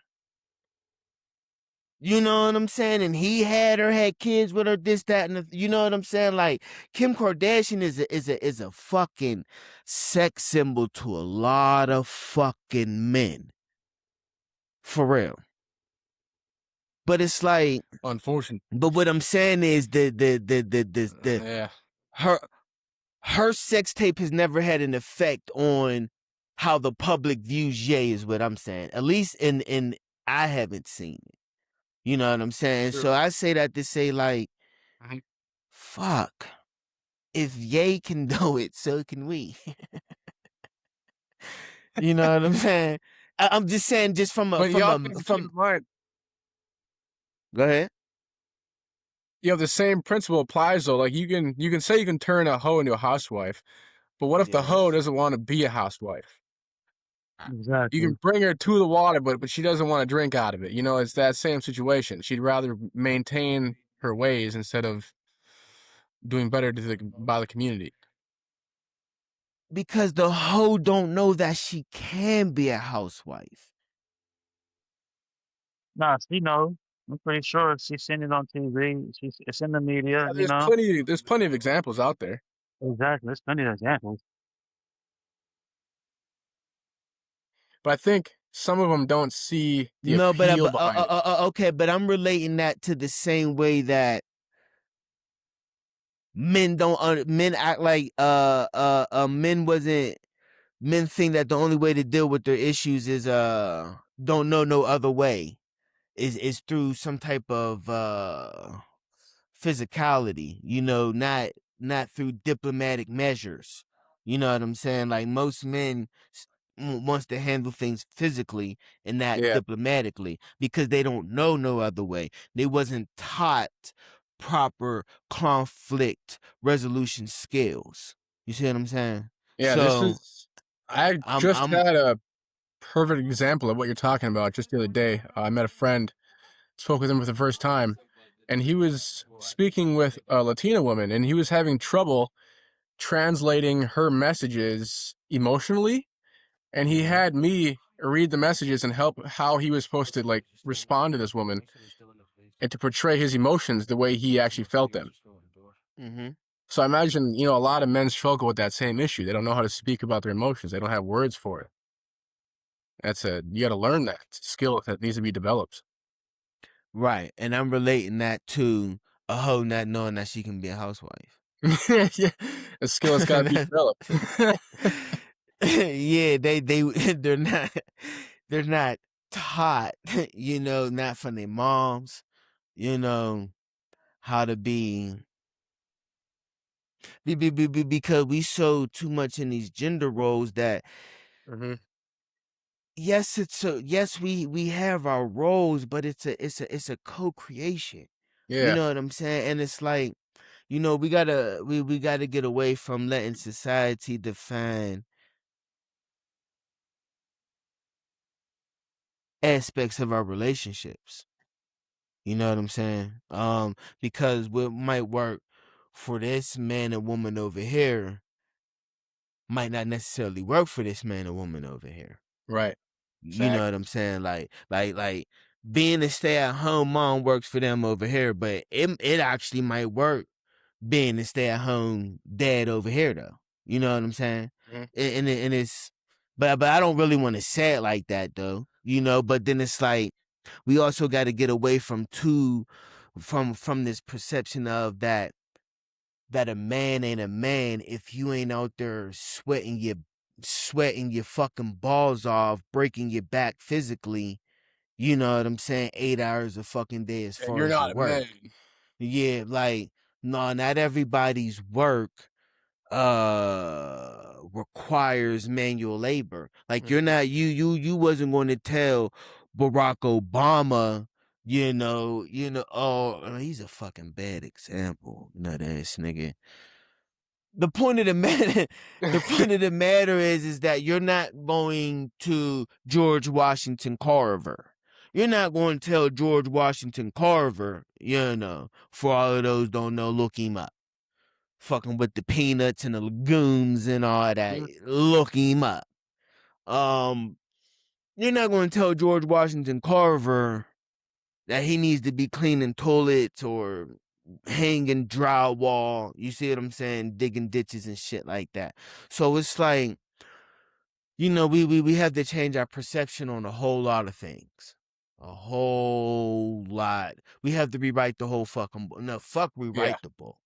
You know what I'm saying? And he had kids with her, this, that, and you know what I'm saying? Like, Kim Kardashian is a fucking sex symbol to a lot of fucking men. For real. But it's like, Unfortunate. but what I'm saying is the Yeah. her her sex tape has never had an effect on how the public views Ye, is what I'm saying. At least in I haven't seen it. You know what I'm saying? True. So I say that to say, like, Mhm. fuck. If Ye can do it, so can we. You know what I'm saying? I'm just saying, just But you also have to keep in mind, Go ahead. the same principle applies though. Like you can say you can turn a hoe into a housewife, but what if the hoe Yes. doesn't want to be a housewife? You Exactly. can bring her to the water, but she doesn't want to drink out of it. It's that same situation. She'd rather maintain her ways instead of doing better by the community. Because the hoe don't know that she can be a housewife. Nah, she knows. I'm pretty sure she's seen it on TV. It's in the media, Yeah, you there's know. plenty. There's plenty of examples out there, Exactly. There's plenty of examples. but I think some of them don't see the No, appeal behind it. okay, but I'm relating that to the same way that men act like men think that the only way to deal with their issues is don't know no other way, is through some type of physicality, not through diplomatic measures. You know what I'm saying? Like, most men wants to handle things physically and not Yeah, diplomatically because they don't know no other way. They wasn't taught proper conflict resolution skills. You see what I'm saying? yeah. This So is. I just I'm had a perfect example of what you're talking about just the other day. I met a friend, spoke with him for the first time, and he was speaking with a Latina woman, and he was having trouble translating her messages emotionally, and he Mhm. had me read the messages and help how he was supposed to like respond to this woman and to portray his emotions the way he actually felt them. Mhm. So I imagine, a lot of men struggle with that same issue. They don't know how to speak about their emotions. They don't have words for it. You got to learn that skill that needs to be developed. Right. And I'm relating that to a hoe not knowing that she can be a housewife. Yeah, a skill that's got to be developed. Yeah, they're not taught, not from their moms, you know, how to because we so too much in these gender roles that Hmm. yes, we have our roles, but it's a co-creation. You Yeah, know what I'm saying? And it's like, we gotta get away from letting society define aspects of our relationships. You know what I'm saying? Because what might work for this man and woman over here might not necessarily work for this man and woman over here. right. You know what Exactly. I'm saying? Like being a stay-at-home mom works for them over here, but it actually might work being a stay-at-home dad over here, though. You know what I'm saying? Mhm. And it's, but I don't really want to say it like that, though. But then it's like, we also got to get away from this perception of that a man ain't a man if you ain't out there sweating your fucking balls off, breaking your back physically. You know what I'm saying? 8 hours a fucking day as And far you're as your not a work. man. Yeah, like, no, not everybody's work requires manual labor. Like, you're Mhm. not you wasn't going to tell Barack Obama, oh, he's a fucking bad example, nut ass nigga. The point of the matter, the point of the matter is that you're not going to George Washington Carver. You're not going to tell George Washington Carver, for all of those don't know, look him up. Fucking with the peanuts and the legumes and all that. Mhm. Look him up. Um, you're not going to tell George Washington Carver that he needs to be cleaning toilets or hanging drywall. You see what I'm saying? Digging ditches and shit like that. So it's like, we have to change our perception on a whole lot of things. A whole lot. We have to rewrite the whole fucking book. No, fuck Yeah. rewrite the book.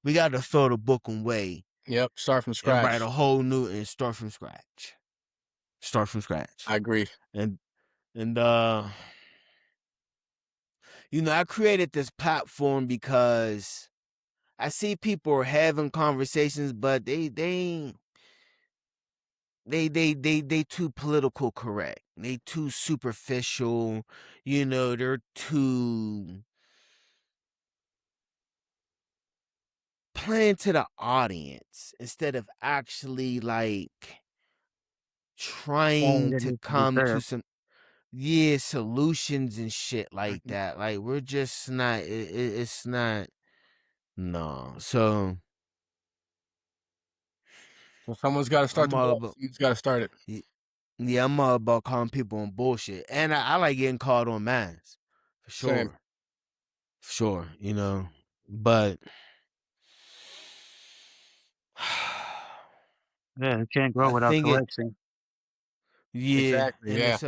We got to throw the book away Yep. Start from and write scratch. a whole new and start from scratch. Start from scratch. I agree. And and I created this platform because I see people are having conversations, but they too political correct. They too superficial. They're too playing to the audience instead of actually like Saying trying it to needs to be come to fair. some solutions and shit like that. Like, we're just not. It's not. No. So So someone's got to start I'm the all ball. about. Someone's got to start it. Yeah, I'm all about calling people on bullshit, and I like getting called on mines, for Same. sure, for sure. But Yeah, you can't grow I without think it. correction. Yeah, Exactly. and Yeah. it's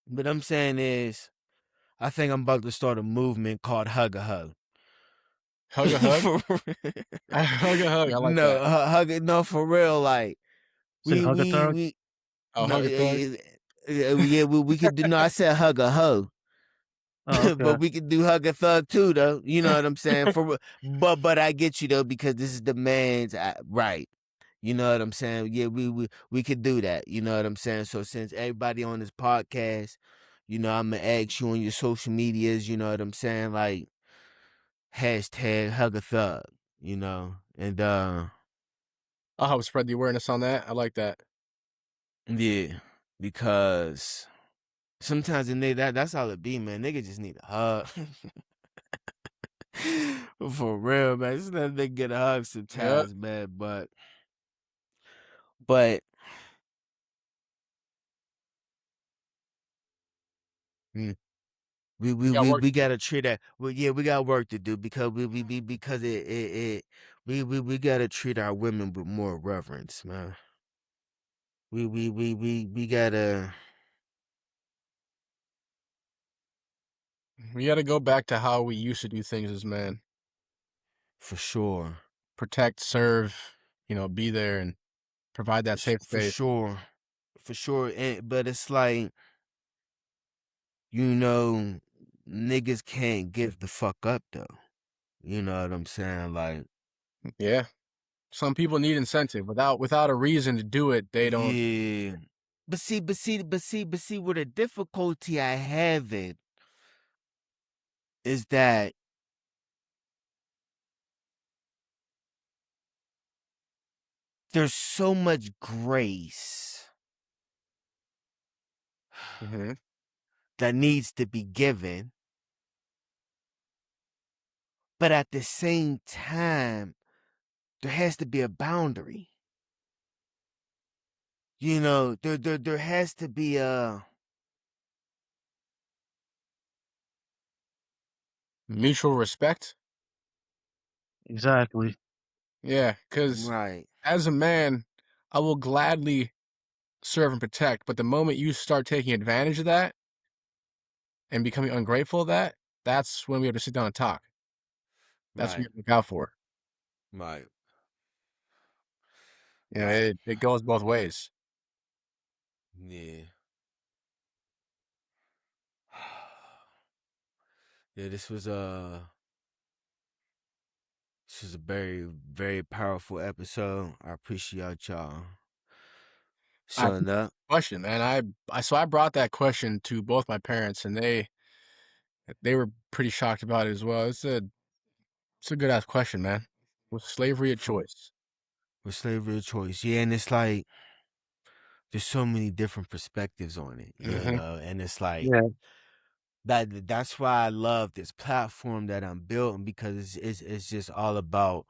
What I'm saying is, I think I'm about to start a movement called Hug a Hug. Hug a hug. For Hug a hug. I like no, that. hug it. No, for real. Like, Said hug a thug. we Oh, no, hug a thug. yeah, we could do. No, I said hug a hoe. Oh, But okay. we could do hug a thug too, though. You know what I'm saying? But I get you though, because this is the man's right. You know what I'm saying? Yeah, we could do that. You know what I'm saying? So since everybody on this podcast, I'm gonna ask you on your social medias. You know what I'm saying? Like, hashtag hug a thug. And I'll help spread the awareness on that. I like that. yeah, because sometimes that's all it be, man. Nigga just need a hug. For real, man. Just let they get a hug Yeah. sometimes, man. But mm, we we We got we work we to do. gotta treat that. Well, yeah, we got work to do because because we gotta treat our women with more reverence, man. We gotta, We got to go back to how we used to do things as men. for sure, Protect, serve, be there and provide that safe for space. sure, for sure. But it's like, you know, niggas can't give the fuck up though. You know what I'm saying? Like, Yeah. Some people need incentive. Without a reason to do it, they don't. yeah. But see, where the difficulty I have it is that there's so much grace Mhm. that needs to be given, but at the same time, there has to be a boundary. There has to be a Mutual respect. Exactly. Yeah, because right, as a man, I will gladly serve and protect. But the moment you start taking advantage of that and becoming ungrateful of that, that's when we have to sit down and talk. That's what we right, have to look out for. right, right. It goes both ways. Yeah. Yeah, this was This is a very, very powerful episode. I appreciate y'all I appreciate showing up. the question, man. I brought that question to both my parents, and they were pretty shocked about it as well. It's a good ass question, man. Was slavery a For, choice? with slavery a choice. Yeah, and it's like there's so many different perspectives on it, Mhm. and it's like Yeah. that's why I love this platform that I'm building because it's just all about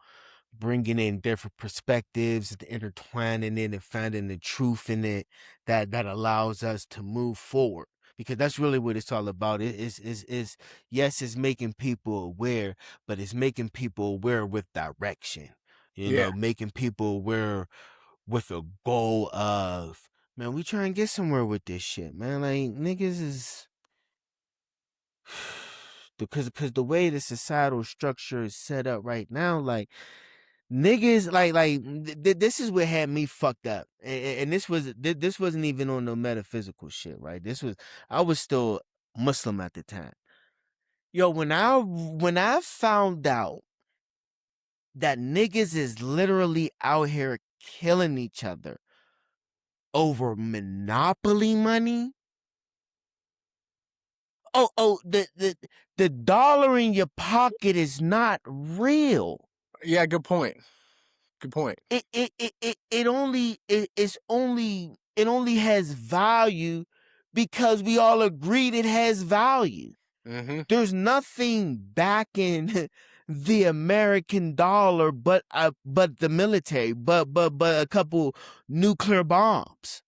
bringing in different perspectives, intertwining it, and finding the truth in it that allows us to move forward. Because that's really what it's all about. It's yes, it's making people aware, but it's making people aware with direction. Yeah. Making people aware with a goal of, man, we try and get somewhere with this shit, man. Like niggas is because the way the societal structure is set up right now, like niggas, this is what had me fucked up, and this wasn't even on no metaphysical shit, right? I was still Muslim at the time. Yo, when I found out that niggas is literally out here killing each other over monopoly money. The dollar in your pocket is not real. Yeah, good point. Good point. It only has value because we all agreed it has value. Mhm. There's nothing backing the American dollar but the military, but a couple nuclear bombs.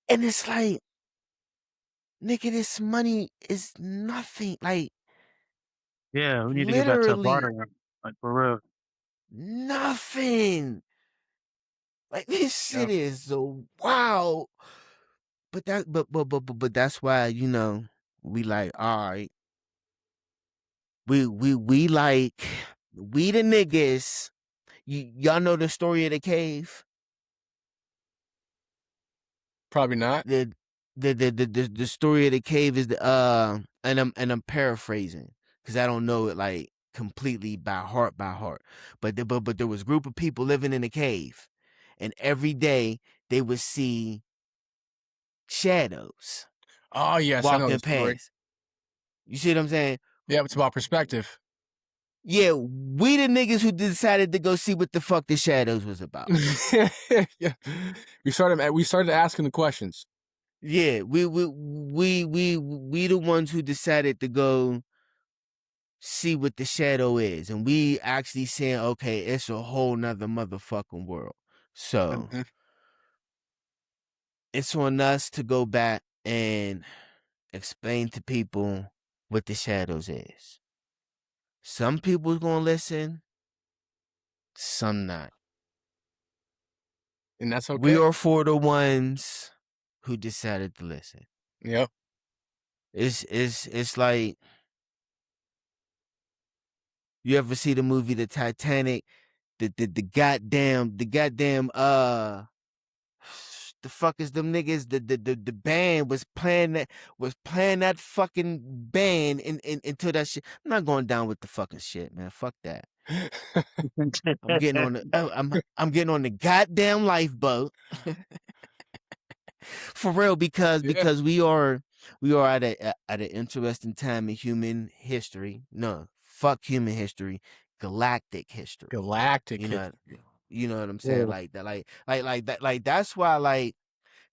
And it's like, nigga, this money is nothing. Like, Yeah, we need to get back to literally bartering, like, for real. nothing. Like, this Yeah. shit is so wow. But that's why, we like, all right. We like, we the niggas. Y'all know the story of the cave? Probably not. The the story of the cave is and I'm paraphrasing because I don't know it like completely by heart. But there was a group of people living in a cave, and every day they would see shadows Oh, yes, I know the walking story. past. You see what I'm saying? Yeah, it's about perspective. Yeah, we the niggas who decided to go see what the fuck the shadows was about. Yeah. We started asking the questions. Yeah, we the ones who decided to go see what the shadow is, and we actually saying, okay, it's a whole nother motherfucking world. So Mhm. it's on us to go back and explain to people what the shadows is. Some people's gonna listen, some not. And that's We okay. are for the ones who decided to listen. Yep. It's like, you ever see the movie The Titanic? The goddamn the fuck is them niggas? The band was playing that fucking band until that shit. I'm not going down with the fucking shit, man. Fuck that. I'm getting on the I'm getting on the goddamn lifeboat. For real, because Yeah. we are at an interesting time in human history. No, fuck human history, galactic history. Galactic You know, history. you know what I'm saying? Yeah. Like that, like that, like that's why, like,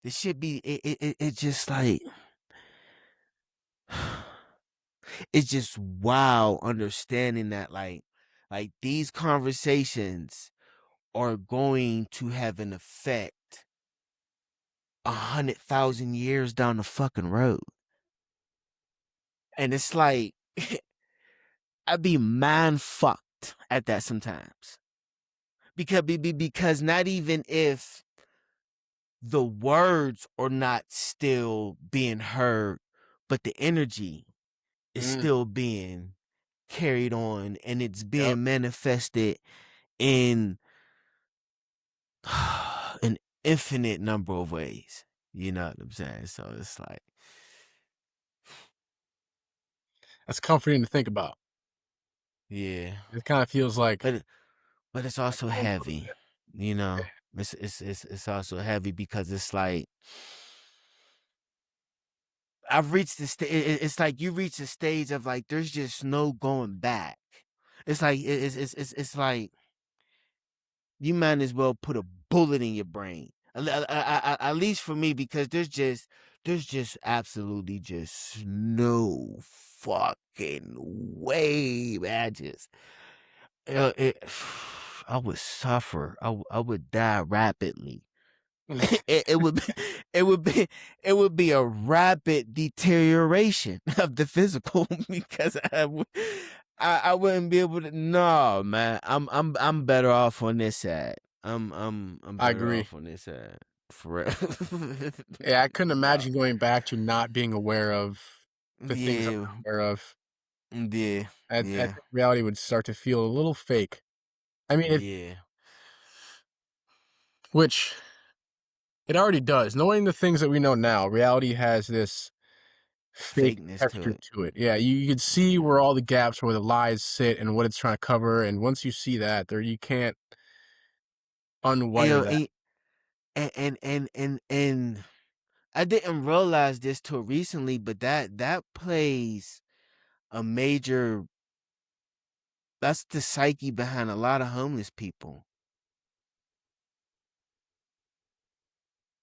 this shit be it just like it's just wow understanding that, like these conversations are going to have an effect 100,000 years down the fucking road. And it's like I'd be mind fucked at that sometimes. Because not even if the words are not still being heard, but the energy is Mm. still being carried on, and it's Yep. being manifested in an infinite number of ways. You know what I'm saying? So it's like, That's comforting to think about. Yeah. It kind of feels like But but it's like also home a little heavy, you know. It's also heavy because it's like I've reached the stage. It's like you reach a stage of like there's just no going back. It's like it's like you might as well put a bullet in your brain. At least for me, because there's just absolutely just no fucking way, man. I would suffer. I would die rapidly. bit. It would be, it would be it would be a rapid deterioration of the physical because I wouldn't be able to. No, man, I'm better off on this side. I'm I better agree. off on this side for real. Yeah, I couldn't No. imagine going back to not being aware of the things I'm Yeah, not aware of. yeah, I yeah, think reality would start to feel a little fake. I mean, yeah. which it already does. Knowing the things that we know now, reality has this fake Fakeness to texture it. to it. Yeah, you can see Yeah, where all the gaps, where the lies sit, and what it's trying to cover. And once you see that, there you can't unwire Yo, that. and I didn't realize this till recently, but that plays a major that's the psyche behind a lot of homeless people.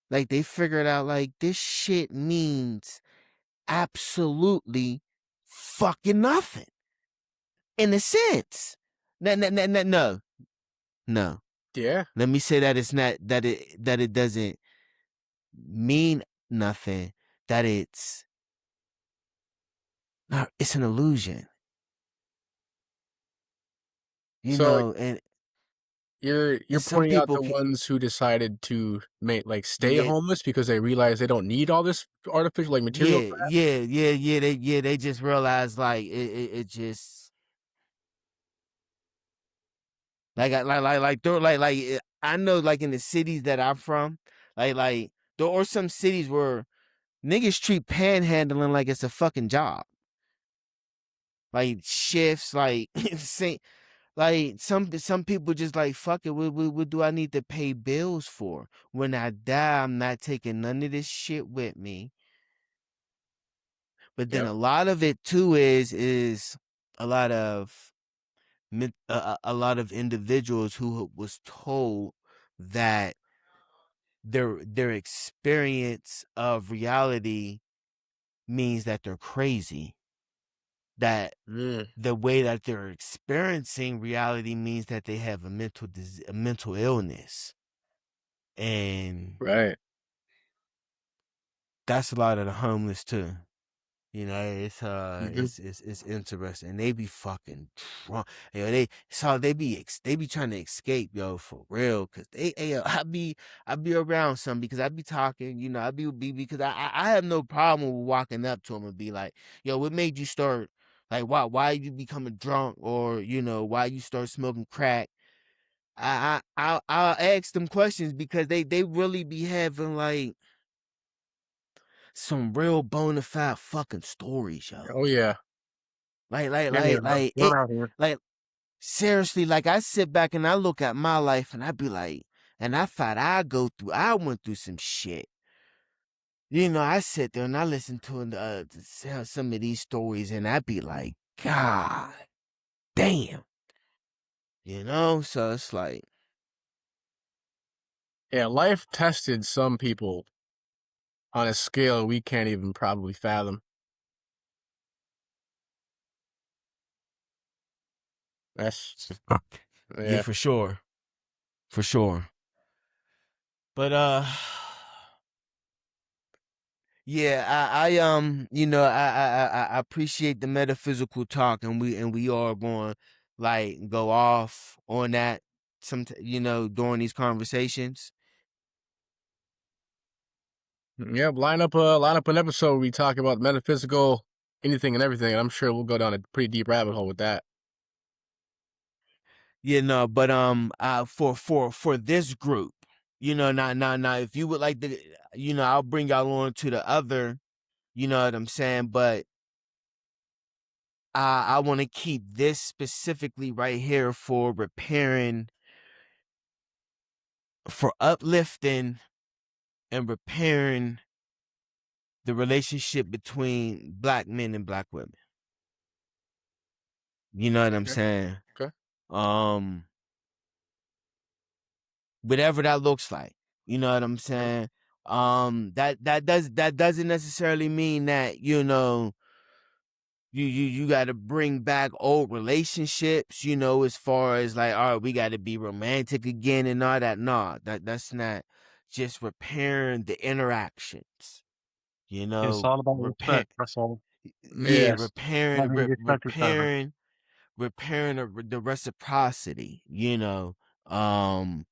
Like they figured out like this shit means absolutely fucking nothing in a sense. No. No. Yeah. Let me say that it's not that it doesn't mean nothing, that it's an illusion. You So know, and you're some pointing out people the can ones who decided to make like stay yeah, homeless because they realize they don't need all this artificial like material crap. they just realize like it just I know like in the cities that I'm from, like there are some cities where niggas treat panhandling like it's a fucking job. Like shifts, like like some people just like fuck it. What do I need to pay bills for? When I die, I'm not taking none of this shit with me. But then Yep. a lot of it too is a lot of a lot of individuals who was told that their experience of reality means that they're crazy, that Mm, the way that they're experiencing reality means that they have a mental illness, and right. that's a lot of the homeless too. You know, Mhm. it's interesting. They be fucking drunk. Yo, they be trying to escape, yo, for real. Cause yo, I be around some because I be talking. You know, be because I have no problem with walking up to them and be like, yo, what made you start? Like, why you becoming drunk, or you know, why you start smoking crack? I'll ask them questions because they really be having like some real bona fide fucking stories, yo. Oh yeah. Yeah, that's Like good it, out here. like seriously, like I sit back and I look at my life and I be like, and I went through some shit. You know, I sit there and I listen to some of these stories and I be like, God damn, you know. So it's like, Yeah, life tested some people on a scale we can't even probably fathom. That's yeah, yeah. for sure. But yeah, you know, I appreciate the metaphysical talk, and we are going like go off on that you know, during these conversations. Yeah, line up an episode where we talk about metaphysical, anything and everything, and I'm sure we'll go down a pretty deep rabbit hole with that. Yeah, no, but for this group, you know, now, if you would like to, you know, I'll bring y'all on to the other, you know what I'm saying, but I want to keep this specifically right here for repairing, for uplifting and repairing the relationship between black men and black women. You know what I'm Okay. saying? Okay. Whatever that looks like. You know what I'm Okay. saying? That doesn't necessarily mean that, you know, you got to bring back old relationships, you know, as far as like, all right, we got to be romantic again and all that. No, that's not. Just repairing the interactions, you It's know, all about repair. respect. That's all. Yeah, Yes. repairing, Having respect each other. repairing the reciprocity, you know. Um,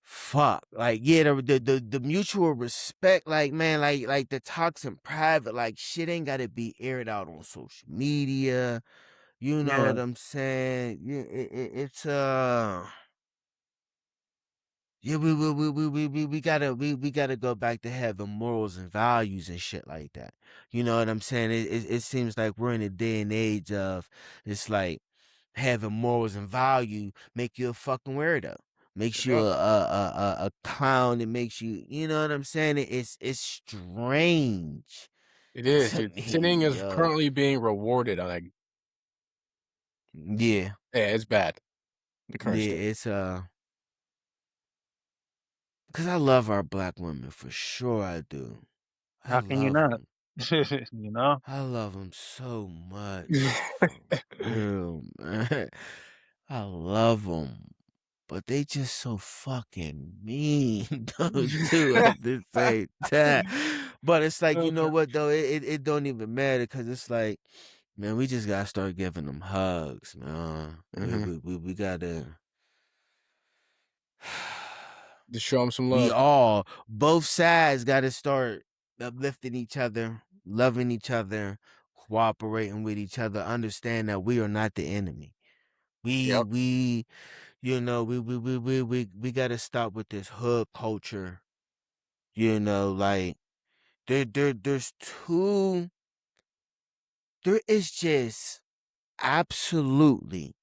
fuck, like, yeah, the mutual respect, like, man, like the toxic private, like, shit ain't gotta be aired out on social media. You know Yeah. what I'm saying? Yeah, it's yeah, we gotta go back to having morals and values and shit like that. You know what I'm saying? It seems like we're in a day and age of, it's like, having morals and value make you a fucking weirdo. Makes you Yep. a clown. It makes you, you know what I'm saying? It's strange It is, to dude. Sinning me, is yo. currently being rewarded on like, Yeah, yeah, it's bad. The current yeah. state. It's because I love our black women, for sure. I do. I How can you love not? them. You know? I love them so much, like, for real, man. I love them. But they just so fucking mean, though, too, at the same time. But it's like, you know what, though? It don't even matter, because it's like, man, we just gotta start giving them hugs, man. Hmm. We gotta. Just show them some We love. all, both sides, gotta start uplifting each other, loving each other, cooperating with each other, understand that we are not the enemy. Yep. We you know, we gotta stop with this hood culture. You know, like, there's too, there is just absolutely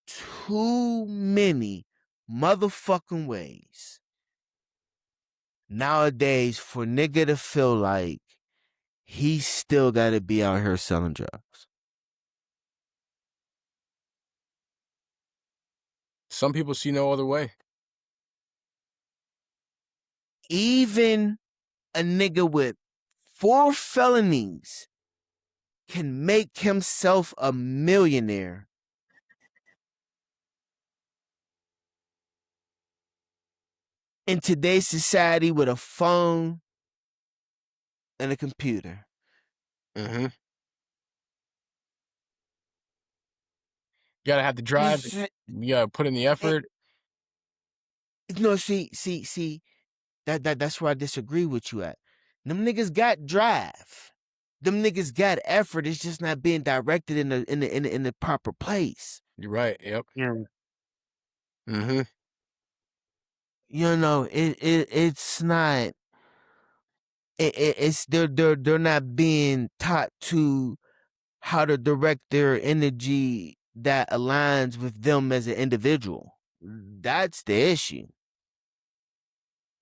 too many motherfucking ways nowadays for nigga to feel like he still gotta be out here selling drugs. Some people see no other way. Even a nigga with 4 felonies can make himself a millionaire in today's society with a phone and a computer. Hmm. You gotta have the drive. It's, You gotta put in the it, effort. no, see, that's where I disagree with you at. Them niggas got drive. Them niggas got effort. It's just not being directed in the proper place. You're right. Yep. Yeah. Hmm. You know, it's not. It's they're not being taught to how to direct their energy that aligns with them as an individual. That's the issue.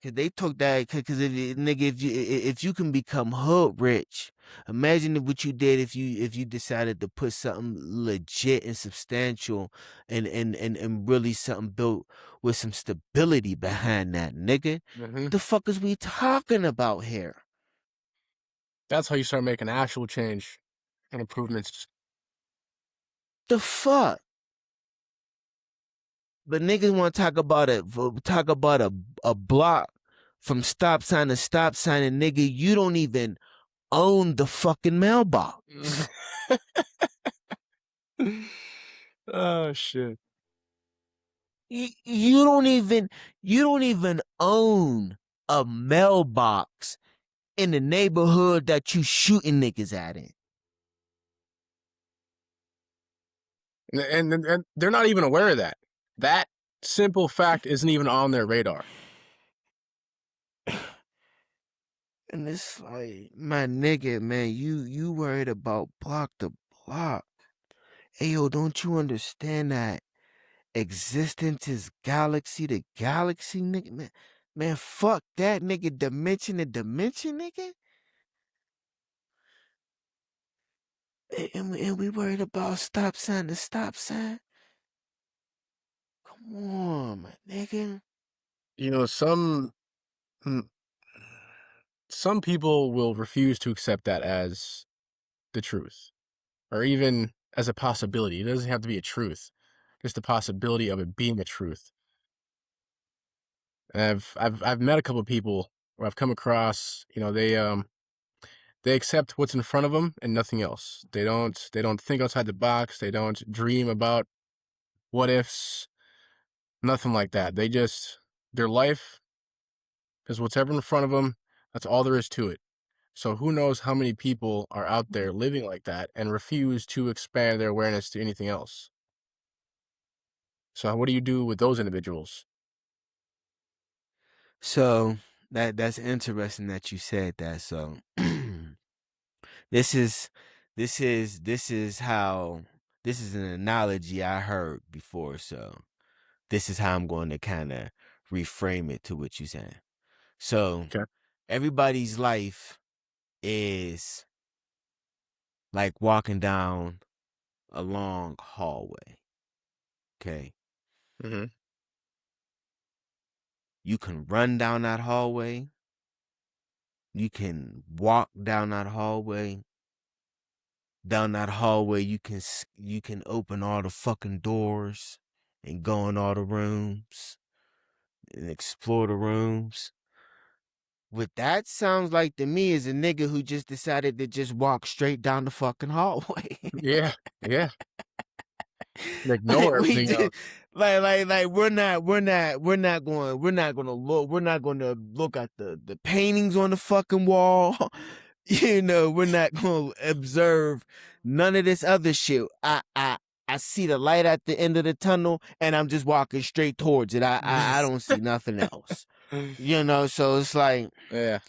Cause they took that. Cause nigga, if you can become hood rich, imagine what you did if you decided to put something legit and substantial and really something built with some stability behind that, nigga. Hmm. The fuck is we talking about here? That's how you start making actual change and improvements. The fuck? But niggas want to talk about a block from stop sign to stop sign, and nigga, you don't even own the fucking mailbox. Oh shit. You don't even own a mailbox in the neighborhood that you shooting niggas at in. And they're not even aware of that. That simple fact isn't even on their radar. And it's like, my nigga, man, you worried about block to block. Hey, yo, don't you understand that existence is galaxy to galaxy, nigga? Man, fuck that, nigga. Dimension to dimension, nigga. And we worried about stop sign to stop sign. Come on, my nigga. You know, mm, some people will refuse to accept that as the truth, or even as a possibility. It doesn't have to be a truth, just the possibility of it being a truth. And I've met a couple of people where I've come across, you know, they accept what's in front of them and nothing else. They don't think outside the box. They don't dream about what ifs, nothing like that. They just, their life is whatever in front of them. That's all there is to it. So who knows how many people are out there living like that and refuse to expand their awareness to anything else. So what do you do with those individuals? So that's interesting that you said that. So this is how this is an analogy I heard before. So this is how I'm going to kind of reframe it to what you're saying. So Okay. everybody's life is like walking down a long hallway. Okay. Mm-hmm. You can run down that hallway. You can walk down that hallway. Down that hallway, you can open all the fucking doors and go in all the rooms and explore the rooms. What that sounds like to me is a nigga who just decided to just walk straight down the fucking hallway. Yeah. Yeah. Like Ignore we everything just else. like we're not gonna look at the paintings on the fucking wall. You know, we're not gonna observe none of this other shit. I see the light at the end of the tunnel and I'm just walking straight towards it. I don't see nothing else. You know, so it's like Yeah.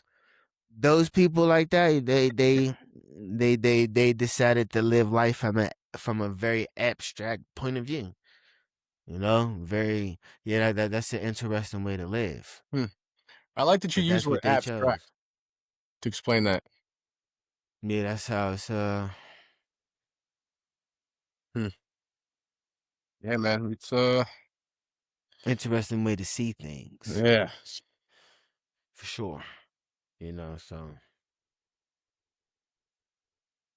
those people like that, they decided to live life from a very abstract point of view. You know, very yeah. That's an interesting way to live, Hmm. I like that you but use that's the word what they abstract chose. to explain that. Yeah, that's how it's Hmm. Yeah, man. It's interesting way to see things yeah. for sure. You know, so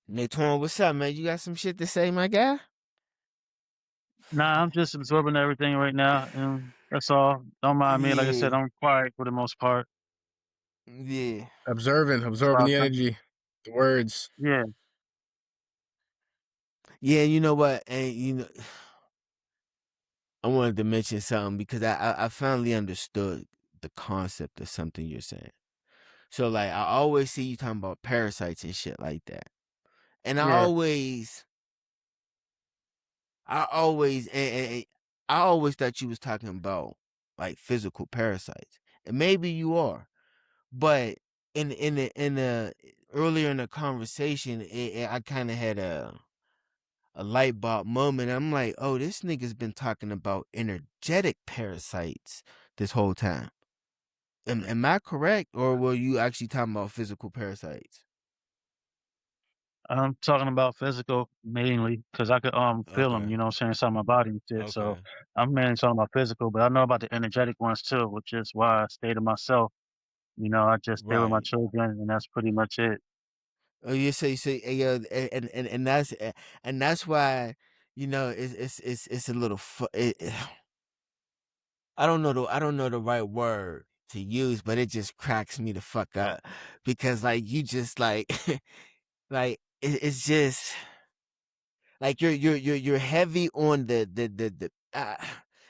Nate Torn, what's up, man? You got some shit to say, my guy? Nah, I'm just absorbing everything right now, and that's all. Don't mind me. Like I said, Yeah, I'm quiet for the most part. yeah, So Absorbing the energy, the words. yeah, yeah. You know what? And you know, I wanted to mention something because I finally understood the concept of something you're saying. So like I always see you talking about parasites and shit like that. And yeah. and I always thought you was talking about like physical parasites. And maybe you are. But in the earlier in the conversation, I kind of had a light bulb moment. I'm like, oh, this nigga's been talking about energetic parasites this whole time. Am I correct, or were you actually talking about physical parasites? I'm talking about physical mainly because I could feel them. Okay, You know, what I'm saying inside my body and shit. So okay, I'm mainly talking about physical, but I know about the energetic ones too, which is why I stay to myself. You know, I just stay with my right. children, and that's pretty much it. Oh, you say, yeah, and that's why you know it's a little. I don't know the right word to use, but it just cracks me the fuck up because like you just like like it's just like you're heavy on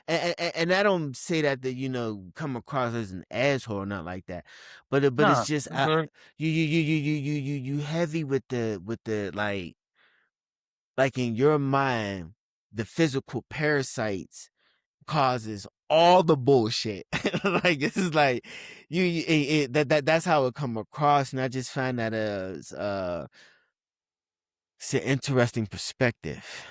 and I don't say that you know come across as an asshole or not like that, but it's Nah, just good. you heavy with the like in your mind the physical parasites causes all the bullshit. Like this is like that's how it come across, and I just find that as it's an interesting perspective.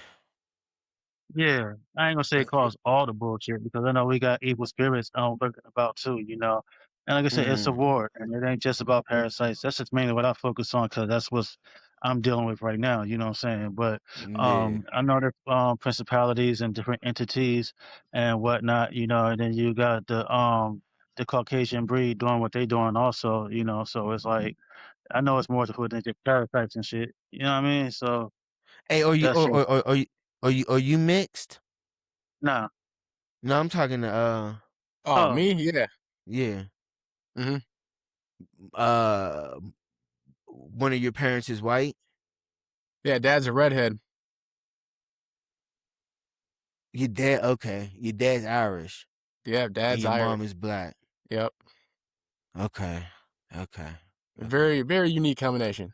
Yeah, I ain't gonna say it caused all the bullshit because I know we got evil spirits lurking about too, you know. And like I said, it's a Mm, war, and it ain't just about parasites. That's just mainly what I focus on because that's what I'm dealing with right now. You know what I'm saying? But yeah. I know there's principalities and different entities and whatnot. You know, and then you got the Caucasian breed doing what they doing also. You know, so it's like I know it's more to it than just parasites and shit. You know what I mean? So Hey, are you that's it. are you mixed? Nah. No, I'm talking to Oh, Oh. me? Yeah. yeah. Hmm. Uh one of your parents is white? Yeah, dad's a redhead. Your dad, okay. Your dad's Irish Yeah, and dad's your mom Irish. is black. Yep. Okay. Okay. Okay. Very, very unique combination.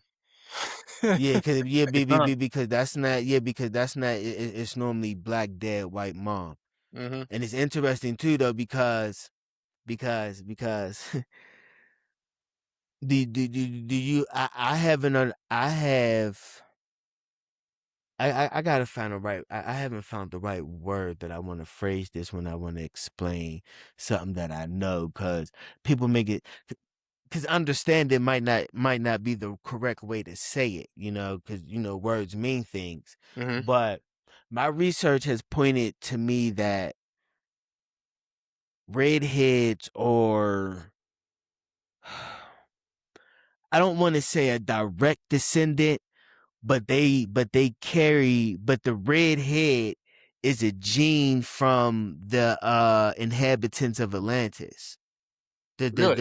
Yeah, cause yeah, It's not. because that's not yeah, because that's not it's normally black dad, white mom. Hmm. And it's interesting too though because do you I haven't I have I gotta find the right I haven't found the right word that I want to phrase this when I want to explain something that I know because people make it because understand it might not be the correct way to say it, you know, because you know words mean things. Hmm. But my research has pointed to me that redheads or I don't want to say a direct descendant, but the redhead is a gene from the inhabitants of Atlantis. Really?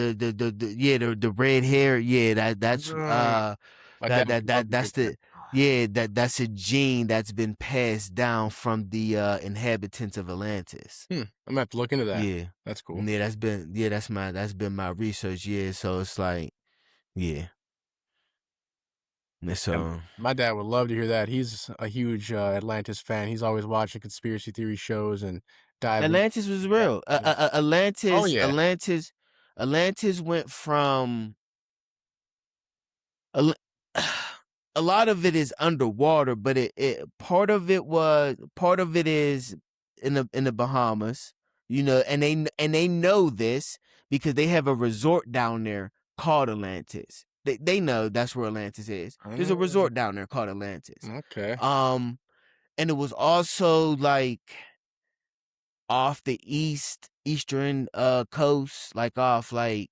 Yeah, the red hair, yeah, Mm. My dad would love to hear that's that. the yeah, that's a gene that's been passed down from the inhabitants of Atlantis. I'm gonna have to look into that. Yeah. That's cool. Yeah, that's been my research, yeah. So it's like, yeah. And And so my dad would love to hear that. He's a huge Atlantis fan. He's always watching conspiracy theory shows and diving into Atlantis was that real. shit. Oh yeah. Atlantis went from a, a lot of it is underwater, but it part of it is in the Bahamas, you know, and they know this because they have a resort down there called Atlantis. They know that's where Atlantis is. There's a Mm, resort down there called Atlantis. okay. Um, and it was also like off the eastern coast, like off like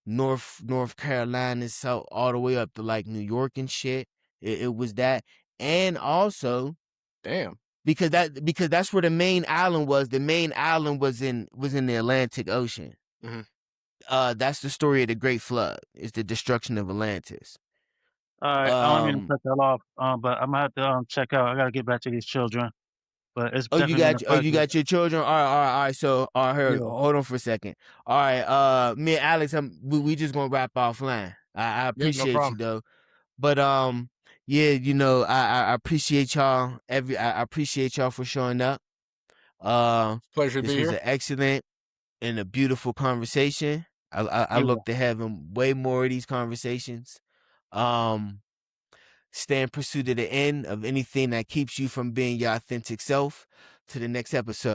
North Carolina, so all the way up to like New York and shit. It was that, and also Damn. because that's where the main island was. The main island was in the Atlantic Ocean. Hmm. That's the story of the Great Flood. It's the destruction of Atlantis. All right, I don't mean to Um. cut that off, but I'm gonna have to check out. I gotta get back to these children, but it's definitely been a You pleasure. got your children. All right. So, all right, here, Yeah, hold on for a second. All right, me and Alex, we just gonna wrap offline. I Yep, no appreciate you problem. though, but yeah, you know, I appreciate y'all. I appreciate y'all for showing up. Uh, Pleasure to this be was here. an excellent and a beautiful conversation. I yeah. look to having way more of these conversations. Um, stay in pursuit of the end of anything that keeps you from being your authentic self. To the next episode.